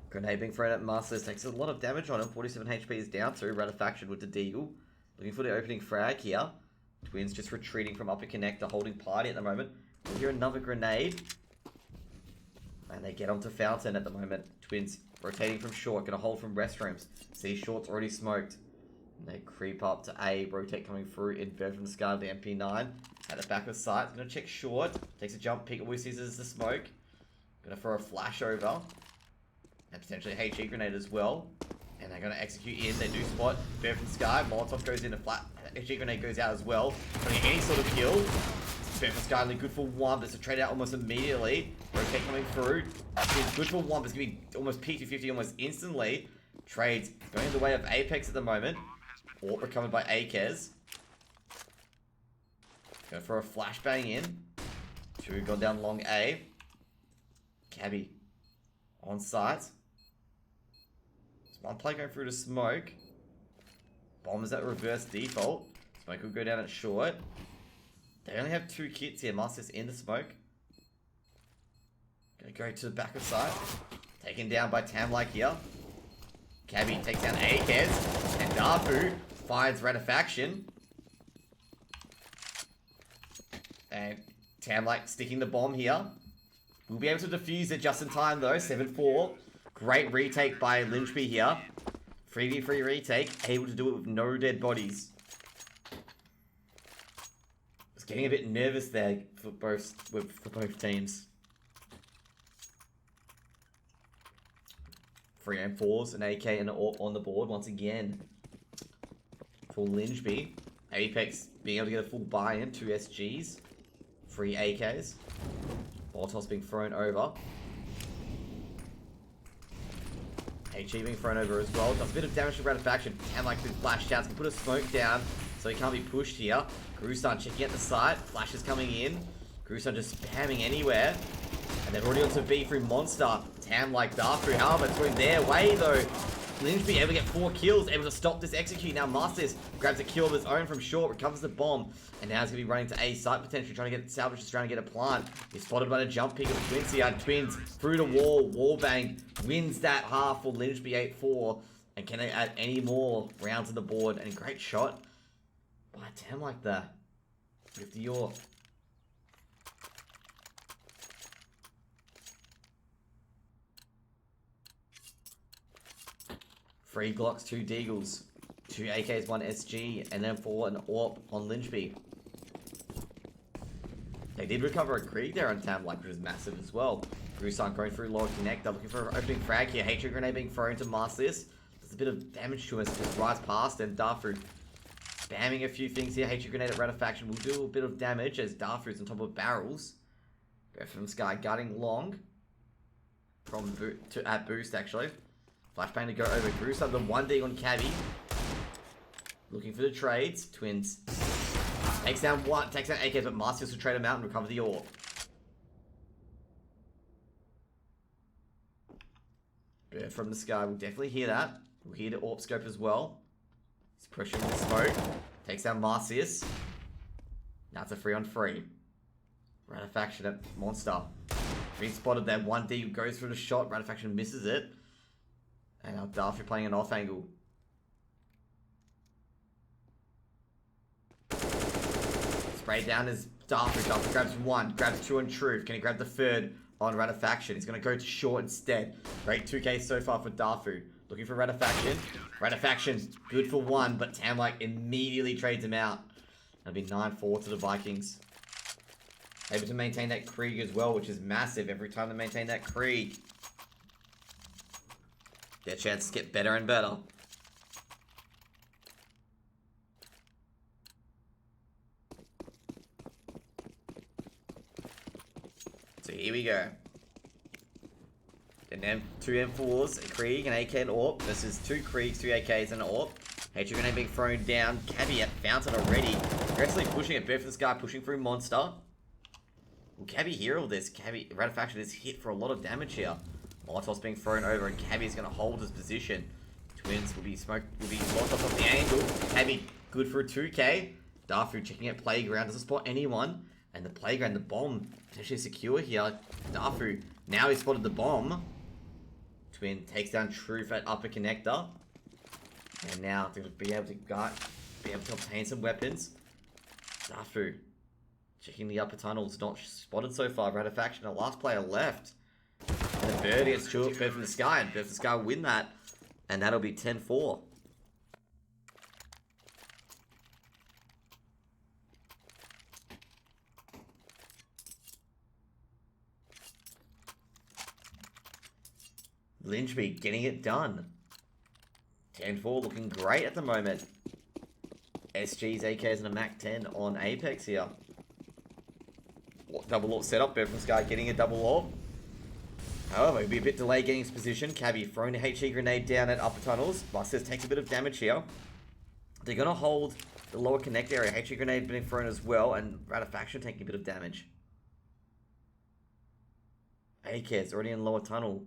Grenade being thrown at Masters takes a lot of damage on him. 47 HP is down to Ratifaction with the Deagle. Looking for the opening frag here. Twins just retreating from upper connector, holding party at the moment. We'll hear another grenade. And they get onto Fountain at the moment. Twins rotating from short, gonna hold from restrooms. See short's already smoked. And they creep up to A, rotate coming through in bed from the sky of the MP9. At the back of sight, gonna check short. Takes a jump, Peekaboo sees the smoke. Gonna throw a flash over. And potentially a HE grenade as well. And they're going to execute in. They do spot Bear from Sky. Molotov goes in a flat. HE grenade goes out as well. Not getting any sort of kill. Bear from Sky only good for 1, but it's a trade out almost immediately. Rotate coming through. It's good for 1, but it's going to be almost P250 almost instantly. Trades going the way of Apeks at the moment. AWP recovered by Akez. Go for a flashbang in. 2 gone down long A. Cabby on site. One play going through to smoke. Bomb is at reverse default. Smoke will go down at short. They only have 2 kits here. Master's in the smoke. Gonna go to the back of sight. Taken down by Tamlike here. Cabby takes down Akez. And Dafu finds Ratifaction. And Tamlike sticking the bomb here. We'll be able to defuse it just in time though. 7-4. Great retake by Lyngby here. 3v3 retake. Able to do it with no dead bodies. getting a bit nervous there for both teams. 3 M4s, an AK, and an AWP on the board once again for Lyngby. Apeks being able to get a full buy-in, 2 SGs, 3 AKs. Ball toss being thrown over. HE being thrown over as well. Does a bit of damage to Ratifaction. And like with flash shouts, can put a smoke down so he can't be pushed here. Grusan checking at the site. Flash is coming in. Grusan just spamming anywhere. And they're already onto B3 Monster. Tam like Darfu. However, it's going their way though. Lyngby able to get 4 kills, able to stop this execute. Now Masters grabs a kill of his own from short, recovers the bomb, and now he's going to be running to A site potentially, trying to get salvage, just trying to get a plant. He's spotted by the jump pick of the Twins here. Twins through the wall bang, wins that half for Lyngby 8-4. And can they add any more rounds on the board? And great shot by Tam like that. With the York. 3 Glocks, 2 Deagles, 2 AKs, 1 SG, and then 4 an AWP on Lyngby. They did recover a Krieg there on Tam, like, which was massive as well. Grusan going through lower connector, looking for an opening frag here. Hatred grenade being thrown to Marcius. There's a bit of damage to us, just rides past, and Darfu spamming a few things here. Hatred grenade at Ratifaction will do a bit of damage as Darfu's on top of barrels. Go from Sky guarding long. At boost, actually. Flashbang to go over. Grusan, the 1D on Cabby. Looking for the trades. Twins. Takes down AK, but Marcius will trade him out and recover the AWP. Bird from the sky. We'll definitely hear that. We'll hear the AWP scope as well. He's pushing the smoke. Takes down Marcius. Now it's a 3-on-3. Ratifaction at Monster. Being spotted there. 1D goes through the shot. Ratifaction misses it. And now Darfu playing an off angle. Spray down is Darfu. Darfu grabs 1, grabs 2 on Truth. Can he grab the 3rd on Ratifaction? He's going to go to short instead. Great 2K so far for Darfu. Looking for Ratifaction. Ratifaction, good for 1, but Tamlike immediately trades him out. That'll be 9-4 to the Vikings. Able to maintain that Krieg as well, which is massive every time they maintain that Krieg. Their chances get better and better. So here we go. And 2 M4s, a Krieg, an AK, and AWP. Versus 2 Kriegs, 2 AKs, and an AWP. Hatred grenade being thrown down. Cabby at Fountain already. Aggressively pushing it. Bird for the sky, pushing through Monster. Will Cabby hear all this? Cabby, Ratifaction is hit for a lot of damage here. Molotov's being thrown over, and Cabby is going to hold his position. Twins will be Molotov off the angle. Cabby, good for a 2K. Darfu checking out Playground, doesn't spot anyone. And the Playground, the bomb, potentially secure here. Darfu, now he's spotted the bomb. Twin takes down Truth at upper connector. And now they're going to be able to obtain some weapons. Darfu, checking the upper tunnels, not spotted so far. Ratifaction, the last player left. And the Bird gets Bird from the sky, and Bird from the sky will win that. And that'll be 10-4. Lyngby getting it done. 10-4 looking great at the moment. SGs, AKs, and a Mac 10 on Apeks here. Double AWP setup. Bird from the sky getting a double AWP. However, it'll be a bit delayed getting his position. Cabby throwing a HE grenade down at upper tunnels. Busters takes a bit of damage here. They're going to hold the lower connect area. HE grenade being thrown as well, and Ratifaction taking a bit of damage. AK's already in lower tunnel.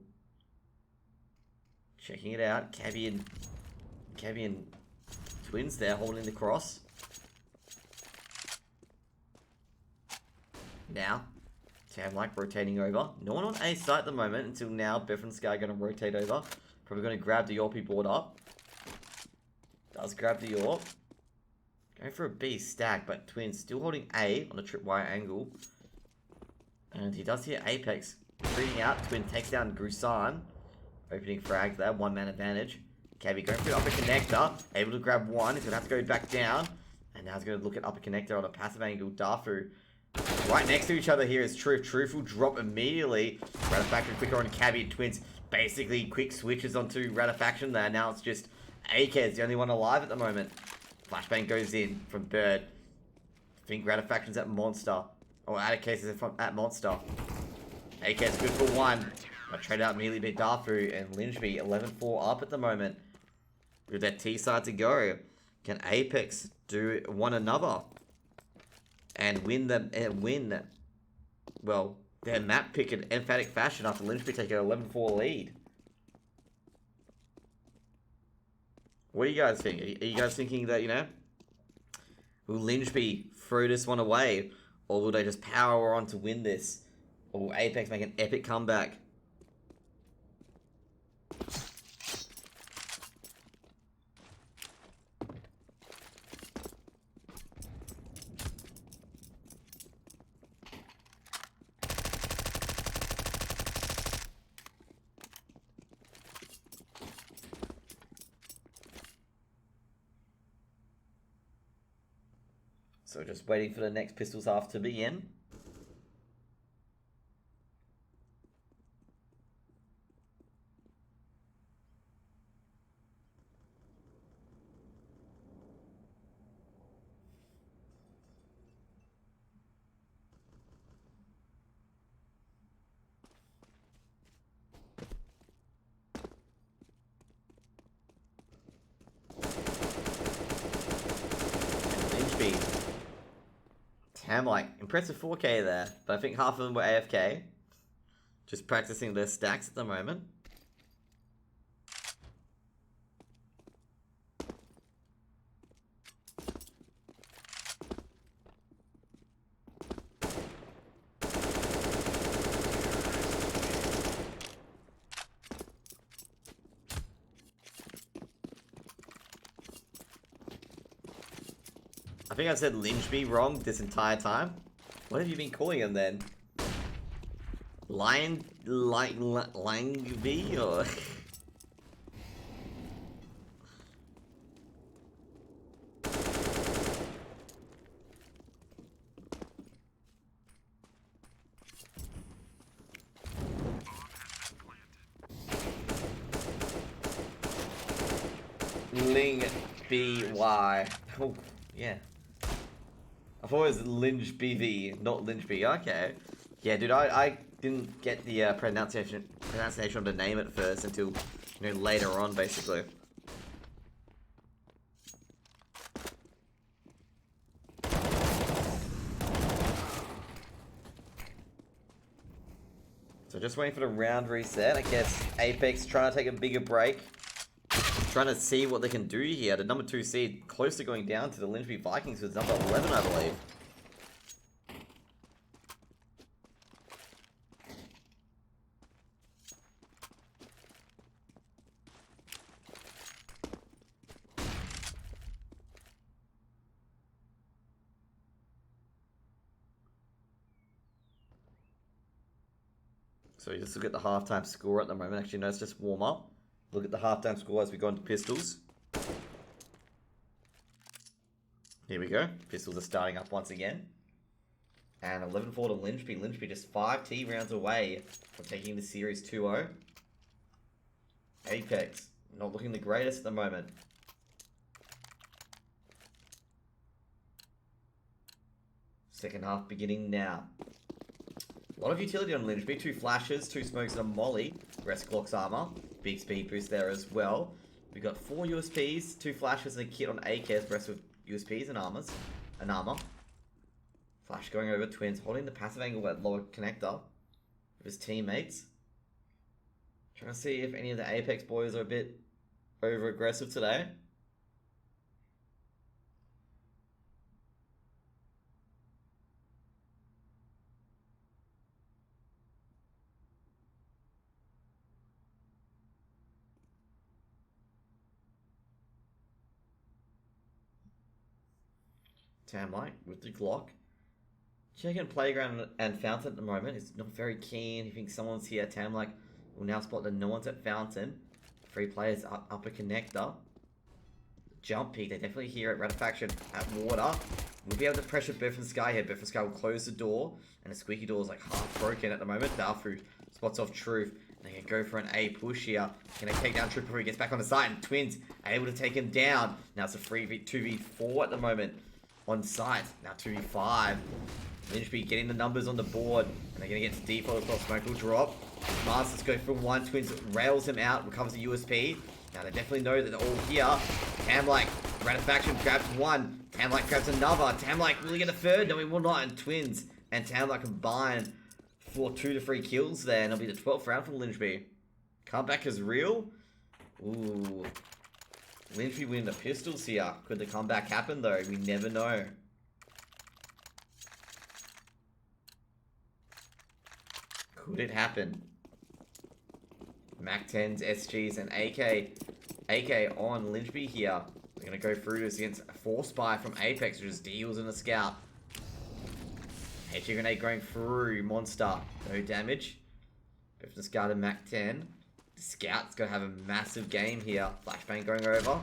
Checking it out. Cabby and Twins there holding the cross. Now, Tam like rotating over. No one on A site at the moment until now. Bird from the sky going to rotate over. Probably going to grab the Yorpy board up. Does grab the Yorp. Going for a B stack, but Twins still holding A on a tripwire angle. And he does hear Apeks. Bringing out. Twin takes down Grusan. Opening frag there. 1-man advantage. Cabby going for the upper connector. Able to grab 1. He's going to have to go back down. And now he's going to look at upper connector on a passive angle. Dafu right next to each other here is Truth. Truth will drop immediately. Ratifaction quicker on Cabby and Twins. Basically, quick switches onto Ratifaction there. Now it's just Apeks, the only one alive at the moment. Flashbang goes in from Bird. I think Ratifaction's at Monster. Or Apeks is at Monster. Apeks good for one. I trade out immediately by Dafu and Lyngby 11-4 up at the moment. With that T side to go. Can Apeks do one another? And win well, their map pick in emphatic fashion after Lyngby take an 11-4 lead. What do you guys think? Are you guys thinking that, you know, will Lyngby throw this one away? Or will they just power on to win this? Or will Apeks make an epic comeback? So just waiting for the next pistols half to begin. Lyngby. Tam, like, impressive 4K there, but I think half of them were AFK. Just practicing their stacks at the moment. I think I said Lyngby wrong this entire time. What have you been calling him then? Lyngby or? Lyngby. Oh, yeah. I thought it was Lyngby, not Lyngby. Okay. Yeah, dude, I didn't get the pronunciation of the name at first until, you know, later on, basically. So just waiting for the round reset. I guess Apeks trying to take a bigger break. Trying to see what they can do here. The number 2 seed close to going down to the Lyngby Vikings with number 11, I believe. So you just look at the halftime score at the moment. Actually, no, it's just warm up. Look at the halftime score as we go into pistols. Here we go. Pistols are starting up once again. And 11-4 to Lyngby. Lyngby just 5 T rounds away from taking the series 2-0. Apeks, not looking the greatest at the moment. Second half beginning now. A lot of utility on Lyngby. 2 flashes, 2 smokes and a molly. Rest Glock's armor. Big speed boost there as well. We've got 4 USPs, 2 flashes and a kit on AKs. Rest with USPs and armors. An armor. Flash going over Twins, holding the passive angle at lower connector with his teammates. Trying to see if any of the Apeks boys are a bit over aggressive today. Tamlight with the Glock. Checking Playground and Fountain at the moment. He's not very keen. He thinks someone's here. Tamlight will now spot that no one's at Fountain. 3 players upper connector. jump peek. They definitely hear it. Ratifaction at water. We'll be able to pressure Bird from Sky here. Bird from Sky will close the door. And the squeaky door is like half broken at the moment. Darfu spots off Truth. They can go for an A push here. Can they take down Truth before he gets back on the site? And Twins are able to take him down. Now it's a 2v4 at the moment on site. Now 2v5. Lyngby getting the numbers on the board. And they're going to get to default as well. Smoke will drop. Masters go for one. Twins rails him out. Recovers the USP. Now they definitely know that they're all here. Tamlike, Ratifaction grabs one. Tamlike grabs another. Tamlike will he get a third? No, he will not. And Twins and Tamlike combine for 2 to 3 kills there. And it'll be the 12th round for Lyngby. Comeback is real. Ooh. Lyngby winning the pistols here. Could the comeback happen though? We never know. Could it happen? Mac 10s, SGs, and AK on Lyngby here. They're going to go through this against a 4-spy from Apeks, which is Deals and a Scout. HE Grenade going through Monster. No damage. Go for the Scout and Mac 10. The Scout's going to have a massive game here. Flashbang going over.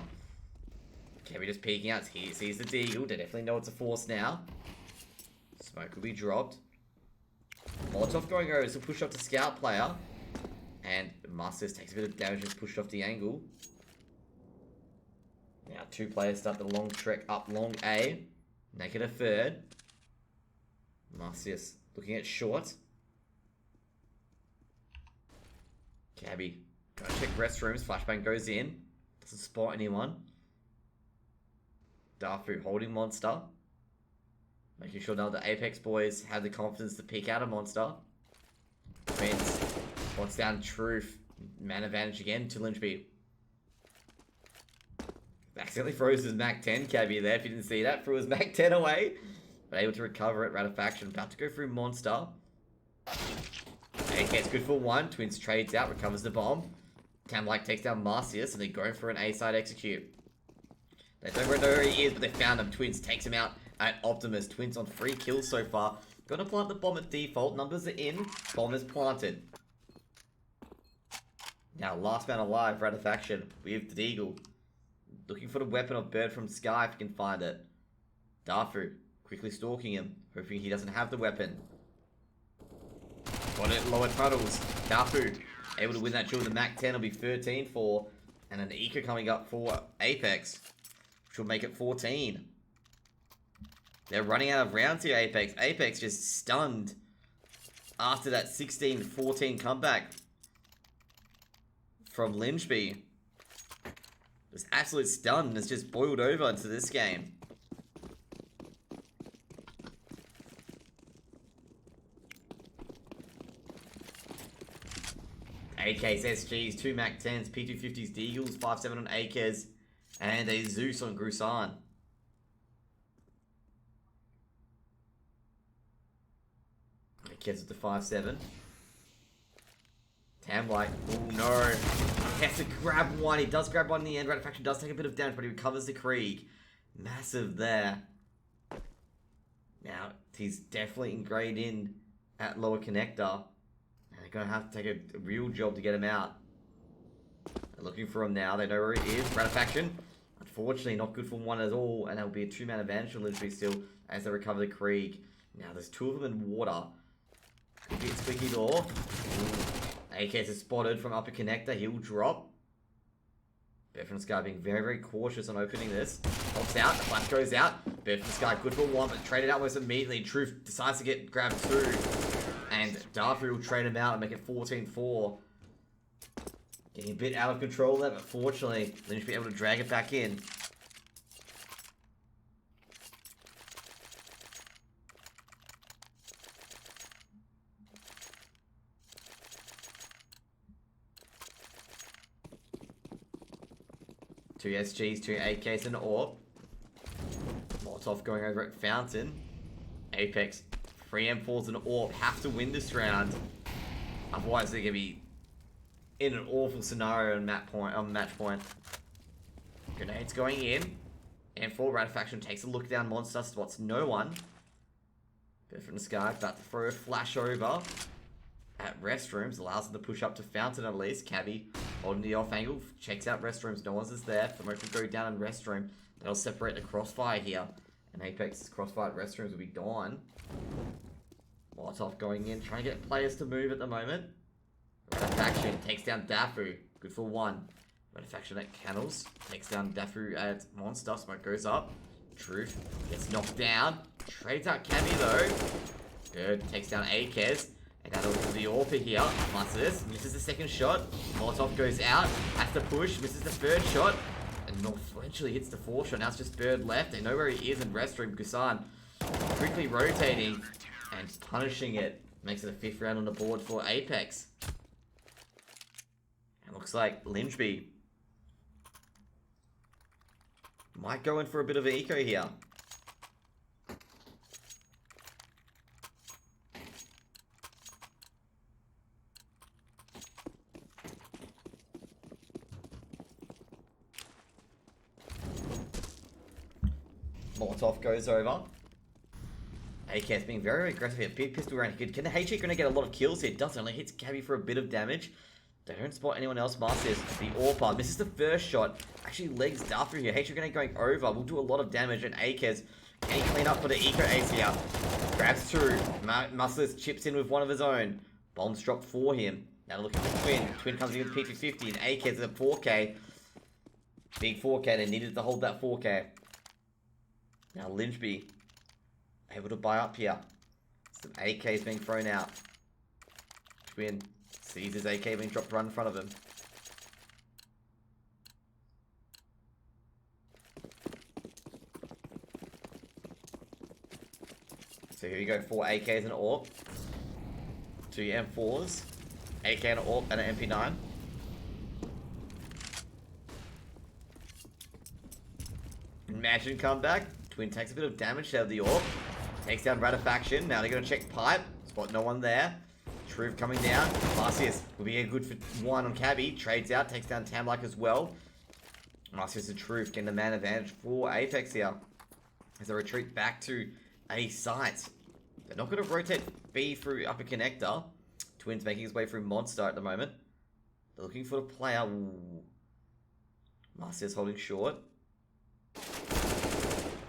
Kevin just peeking out. He sees the Deagle. They definitely know it's a force now. Smoke will be dropped. Molotov going over. So push up to Scout player. And Masters takes a bit of damage, just pushed off the angle. Now 2 players start the long trek up long A. Naked a third. Masters looking at short. Cabby. Gotta check restrooms. Flashbang goes in. Doesn't spot anyone. Darfu holding Monster. Making sure now the Apeks boys have the confidence to peek out a Monster. Twins. Wants down Truth. Man advantage again to Lyngby. Accidentally froze his Mac 10 Cabby there. If you didn't see that, threw his Mac 10 away. But able to recover it. Ratifaction about to go through Monster. AK's good for 1. Twins trades out, recovers the bomb. Tamlike takes down Marcius, and they go for an A-side execute. They don't know where he is, but they found him. Twins takes him out at Optimus. Twins on 3 kills so far. Gonna plant the bomb at default. Numbers are in. Bomb is planted. Now, last man alive, Ratifaction with the Eagle. Looking for the weapon of Bird from Sky if he can find it. Darfu quickly stalking him, hoping he doesn't have the weapon. Got it, lower tunnels. Darfu able to win that duel. The Mac 10 will be 13-4. And an Eco coming up for Apeks, which will make it 14. They're running out of rounds here, Apeks. Apeks just stunned after that 16-14 comeback from Lyngby. Was absolutely stunned and it's just boiled over into this game. AKs, SGs, 2 Mac 10s, P250s, Deagles, 5.7 on AKs, and a Zeus on Grusan. AKs with the 5.7. Tamlike, oh no. He has to grab one. He does grab one in the end. Ratifaction does take a bit of damage, but he recovers the Krieg. Massive there. Now, he's definitely ingrained in at lower connector. And they're going to have to take a real job to get him out. They're looking for him now. They know where he is. Ratifaction, unfortunately, not good for 1 at all. And that'll be a 2-man advantage for Lyngby still as they recover the Krieg. Now, there's 2 of them in water. Could be a squeaky door. AKs is spotted from upper connector. He'll drop. Bird from Sky being very, very cautious on opening this. Pops out. The flash goes out. Bird from Sky good for 1, but traded out almost immediately. Truth decides to get grabbed 2. And Darfu will trade him out and make it 14-4. Getting a bit out of control there, but fortunately, Lynch will be able to drag it back in. Two SGs, 2 AKs, and an AWP. Molotov going over at Fountain. Apeks, 3 M4s and an AWP have to win this round. Otherwise, they're going to be in an awful scenario on match point. Grenades going in. M4 Ratifaction takes a look down. Monster spots no one. Bird from the Sky about to throw a flash over. at Restrooms. Allows them to push up to Fountain at least. Cabby holding the off angle. Checks out Restrooms. No one's is there. Smoke will go down in Restroom. That'll separate the crossfire here. And Apex's crossfire at Restrooms will be gone. Molotov going in. Trying to get players to move at the moment. Faction takes down Dafu. Good for one. Faction at Cannels. Takes down Dafu at Monster. Smoke goes up. Truth gets knocked down. Trades out Cabby though. Good. Takes down Akez. And now looks at the Orpa here. Misses. Misses the second shot. Molotov goes out. Has to push. Misses the third shot. And North eventually hits the fourth shot. Now it's just Bird left. They know where he is in Restroom. Gusan quickly rotating and punishing it. Makes it a 5th round on the board for Apeks. And looks like Lyngby might go in for a bit of eco here. Molotov goes over. AK's being very aggressive here. Big pistol round. Can the HE going to get a lot of kills here? Doesn't. Only hits Cabby for a bit of damage. They don't spot anyone else. Masters the Orpa. Misses the first shot. Actually legs Darthur here. HE going over. Will do a lot of damage. And Akez, can he clean up for the Eco Ace here? Grabs two. Masters chips in with one of his own. Bombs drop for him. Now looking for Twin. Twin comes in with P250 and Akez is a 4K. Big 4K. They needed to hold that 4K. Now Lyngby able to buy up here. Some AKs being thrown out. Twin sees his AK being dropped right in front of him. So here we go, 4 AKs and an AWP. 2 M4s. AK and an AWP and an MP9. Imagine comeback. Twin takes a bit of damage out of the AWP. Takes down Ratifaction. Now they're going to check Pipe. Spot no one there. Truth coming down. Marcius will be a good for one on Cabby. Trades out. Takes down Tamlike as well. Marcius and Truth getting the man advantage for Apeks here. As they retreat back to A site. They're not going to rotate B through upper connector. Twins making his way through Monster at the moment. They're looking for the player. Ooh. Marcius holding short.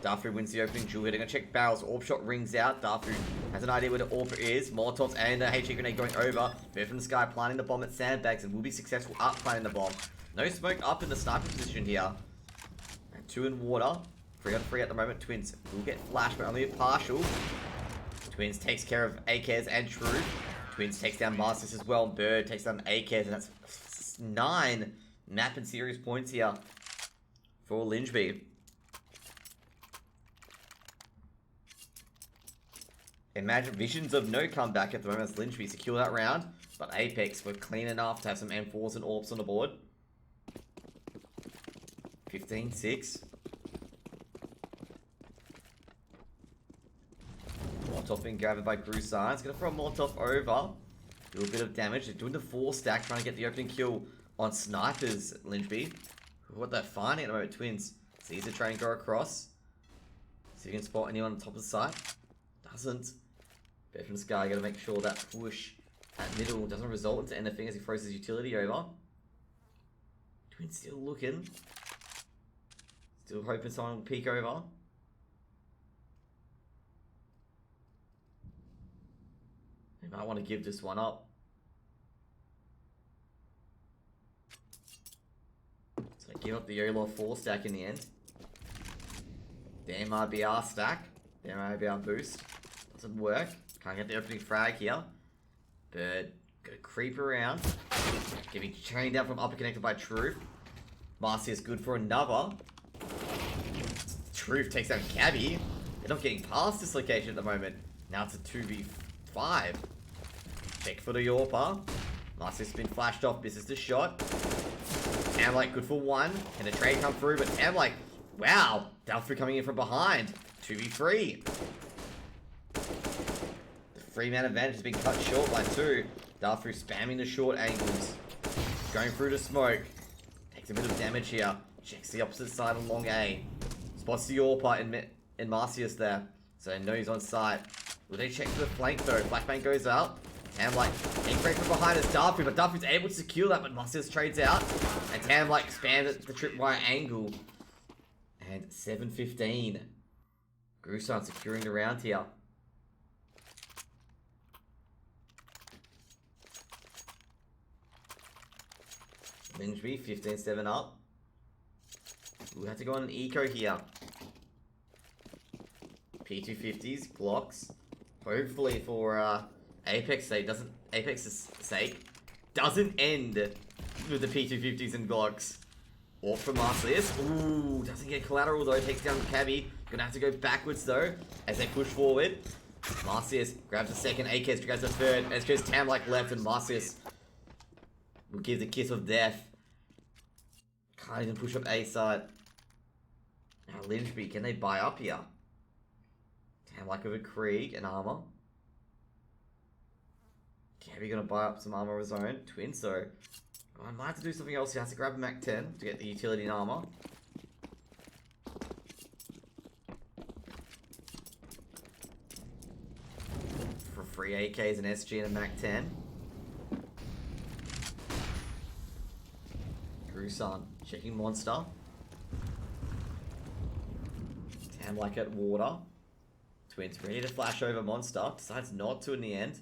Darfu wins the opening duel. They're going to check barrels. Orb shot rings out. Darfu has an idea where the orb is. Molotovs and a HE grenade going over. Bird from the sky planting the bomb at Sandbags and will be successful up planting the bomb. No smoke up in the sniper position here. And 2 in water. 3 on 3 at the moment. Twins will get flash, but only a partial. Twins takes care of Akez and True. Twins takes down Masters as well. Bird takes down Akez, and that's 9 map and series points here for Lyngby. Imagine visions of no comeback at the moment as Lyngby secure that round, but Apeks were clean enough to have some M4s and AWPs on the board. 15-6. Molotov being gathered by Grusan. It's going to throw a Molotov over. Do a bit of damage. They're doing the 4 stack, trying to get the opening kill on snipers, Lyngby. What they're finding at the moment, Twins. Sees the train go across. See if you can spot anyone on top of the site. Doesn't. Bird from the sky, gotta make sure that push at middle doesn't result into anything as he throws his utility over. Twin still looking. Still hoping someone will peek over. They might want to give this one up. So give up the Olaf 4 stack in the end. The MRBR stack. The MRBR boost. Doesn't work. Can't get the opening frag here. Bird gonna creep around. Getting chained down from upper connected by Truth. Marcy is good for another. Truth takes down Cabby. They're not getting past this location at the moment. Now it's a 2v5. Check for the Yorpa. Marcy's been flashed off. Misses the shot. Tamlike good for 1. Can the trade come through? But Tamlike, wow. Dalfu coming in from behind. 2v3. 3-man advantage has been cut short by 2. Darfu spamming the short angles. Going through the smoke. Takes a bit of damage here. Checks the opposite side along A. Spots the Orpa in Marcius there. So they know he's on site. Will they check for the flank though? Flashbang goes out. Tam like getting break from behind is Duffy, but Duffy's able to secure that, but Marcius trades out. And Tam like expanded the tripwire angle. And 7-15. Grusan securing the round here. Lyngby 15-7 up. We have to go on an eco here. P250s, Glocks. Hopefully for Apeks' sake, doesn't end with the P250s and Glocks. Or for Marcius. Ooh, doesn't get collateral though. Takes down Cabby. Gonna have to go backwards though as they push forward. Marcius grabs the second. Akez grabs the third. And it's just Tam like left and Marcius will give the kiss of death. Can't even push up A side. Now Lyngby, can they buy up here? Tam like with a Krieg and armor. Cabby gonna buy up some armor of his own. Twins though. I might have to do something else. He has to grab a Mac 10 to get the utility and armor. For free AKs and SG and a Mac 10. Grusan checking monster. Tam like at water. Twins ready to flash over monster. Decides not to in the end.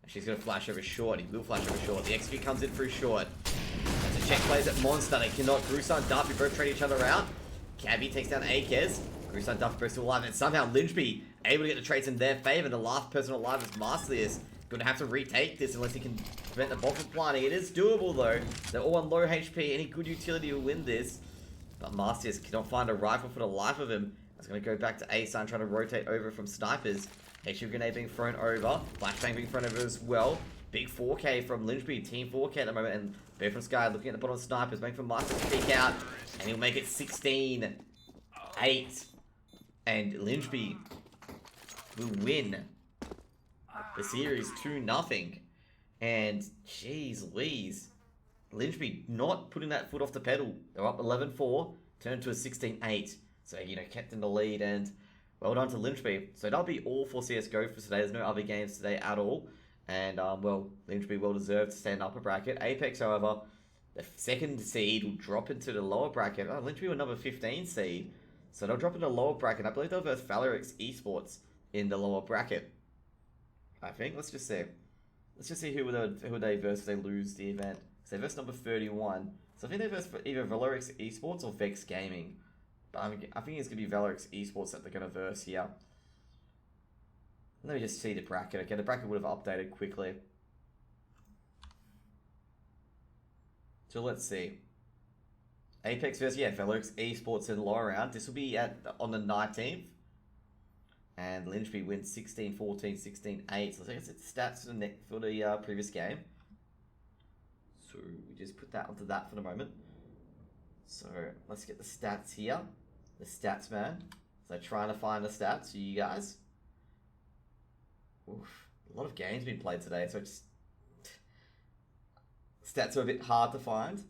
She's going to flash over short. He will flash over short. The XP comes in through short. That's a check plays at Monster. They cannot. Grusan and Duffy both trade each other out. Cabby takes down Akez. Grusan and Duffy both still alive. And somehow Lyngby able to get the trades in their favor. The last person alive is Marcius. Going to have to retake this unless he can prevent the bomb from planting. It is doable though. They're all on low HP. Any good utility will win this. But Marcius cannot find a rifle for the life of him. He's going to go back to A side trying to rotate over from snipers. HU grenade being thrown over. Flashbang being thrown over as well. Big 4K from Lyngby. Team 4K at the moment. And Bear from Sky looking at the bottom of snipers. Waiting for Marcius to peek out. And he'll make it 16-8. And Lyngby will win the series 2-0. And jeez Louise. Lyngby not putting that foot off the pedal. They're up 11-4. Turned to a 16-8. So, you know, kept in the lead and well done to Lyngby. So that'll be all for CSGO for today. There's no other games today at all. And, well, Lyngby well deserved to stay in the upper bracket. Apeks, however, the second seed will drop into the lower bracket. Oh, Lyngby were number 15 seed. So they'll drop into the lower bracket. I believe they'll verse Valorix Esports in the lower bracket. I think. Let's just see. Let's just see who they verse if they lose the event. So they verse number 31. So I think they verse either Valorix Esports or Vex Gaming. But I think it's going to be Valorix Esports that they're going to verse here. Let me just see the bracket. Okay, the bracket would have updated quickly. So let's see. Apeks versus, yeah, Valorix Esports in the lower round. This will be on the 19th. And Lyngby wins 16-14, 16-8. So I think it's stats for the previous game. So we just put that onto that for the moment. So let's get the stats here. The stats, man. So trying to find the stats for you guys. Oof, a lot of games been played today, so just stats are a bit hard to find.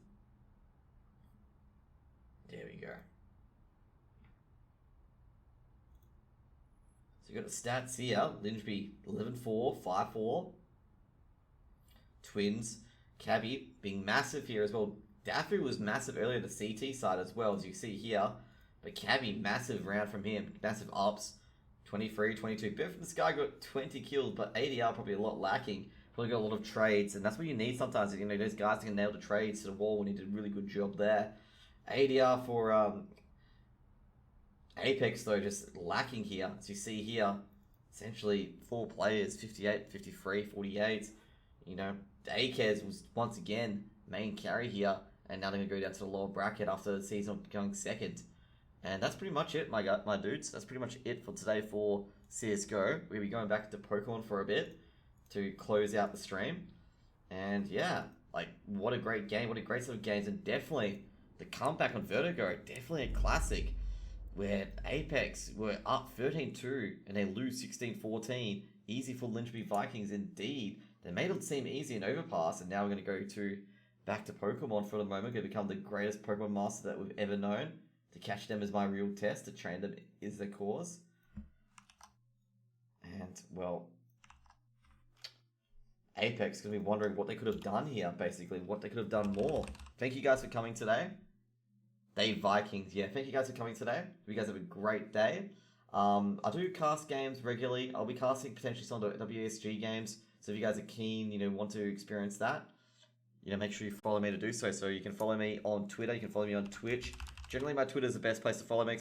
There we go. So you got the stats here. Lyngby 11-4, 5-4. Twins, Cabby being massive here as well. Daffy was massive earlier, the CT side as well, as you see here. But Cabby, massive round from him. Massive ups. 23, 22. Bear from the Sky got 20 kills, but ADR probably a lot lacking. Probably got a lot of trades, and that's what you need sometimes. You know, those guys can nail the trades to the wall when he did a really good job there. ADR for Apeks, though, just lacking here. As you see here, essentially 4 players, 58, 53, 48. You know, Akez was once again main carry here. And now they're going to go down to the lower bracket after the season going second. And that's pretty much it, my dudes. That's pretty much it for today for CSGO. We'll be going back to Pokemon for a bit to close out the stream. And yeah, like, what a great game. What a great set of games. And definitely the comeback on Vertigo. Definitely a classic. Where Apeks were up 13-2 and they lose 16-14. Easy for Lyngby Vikings indeed. They made it seem easy in Overpass. And now we're going to go to back to Pokemon for the moment. Going to become the greatest Pokemon master that we've ever known. To catch them is my real test. To train them is the cause. And, well, Apeks gonna be wondering what they could have done here, basically, what they could have done more. Thank you guys for coming today. They Vikings, yeah. Thank you guys for coming today. Hope you guys have a great day. I do cast games regularly. I'll be casting potentially some of the WSG games. So if you guys are keen, want to experience that, make sure you follow me to do so. So you can follow me on Twitter. You can follow me on Twitch. Generally, my Twitter is the best place to follow me.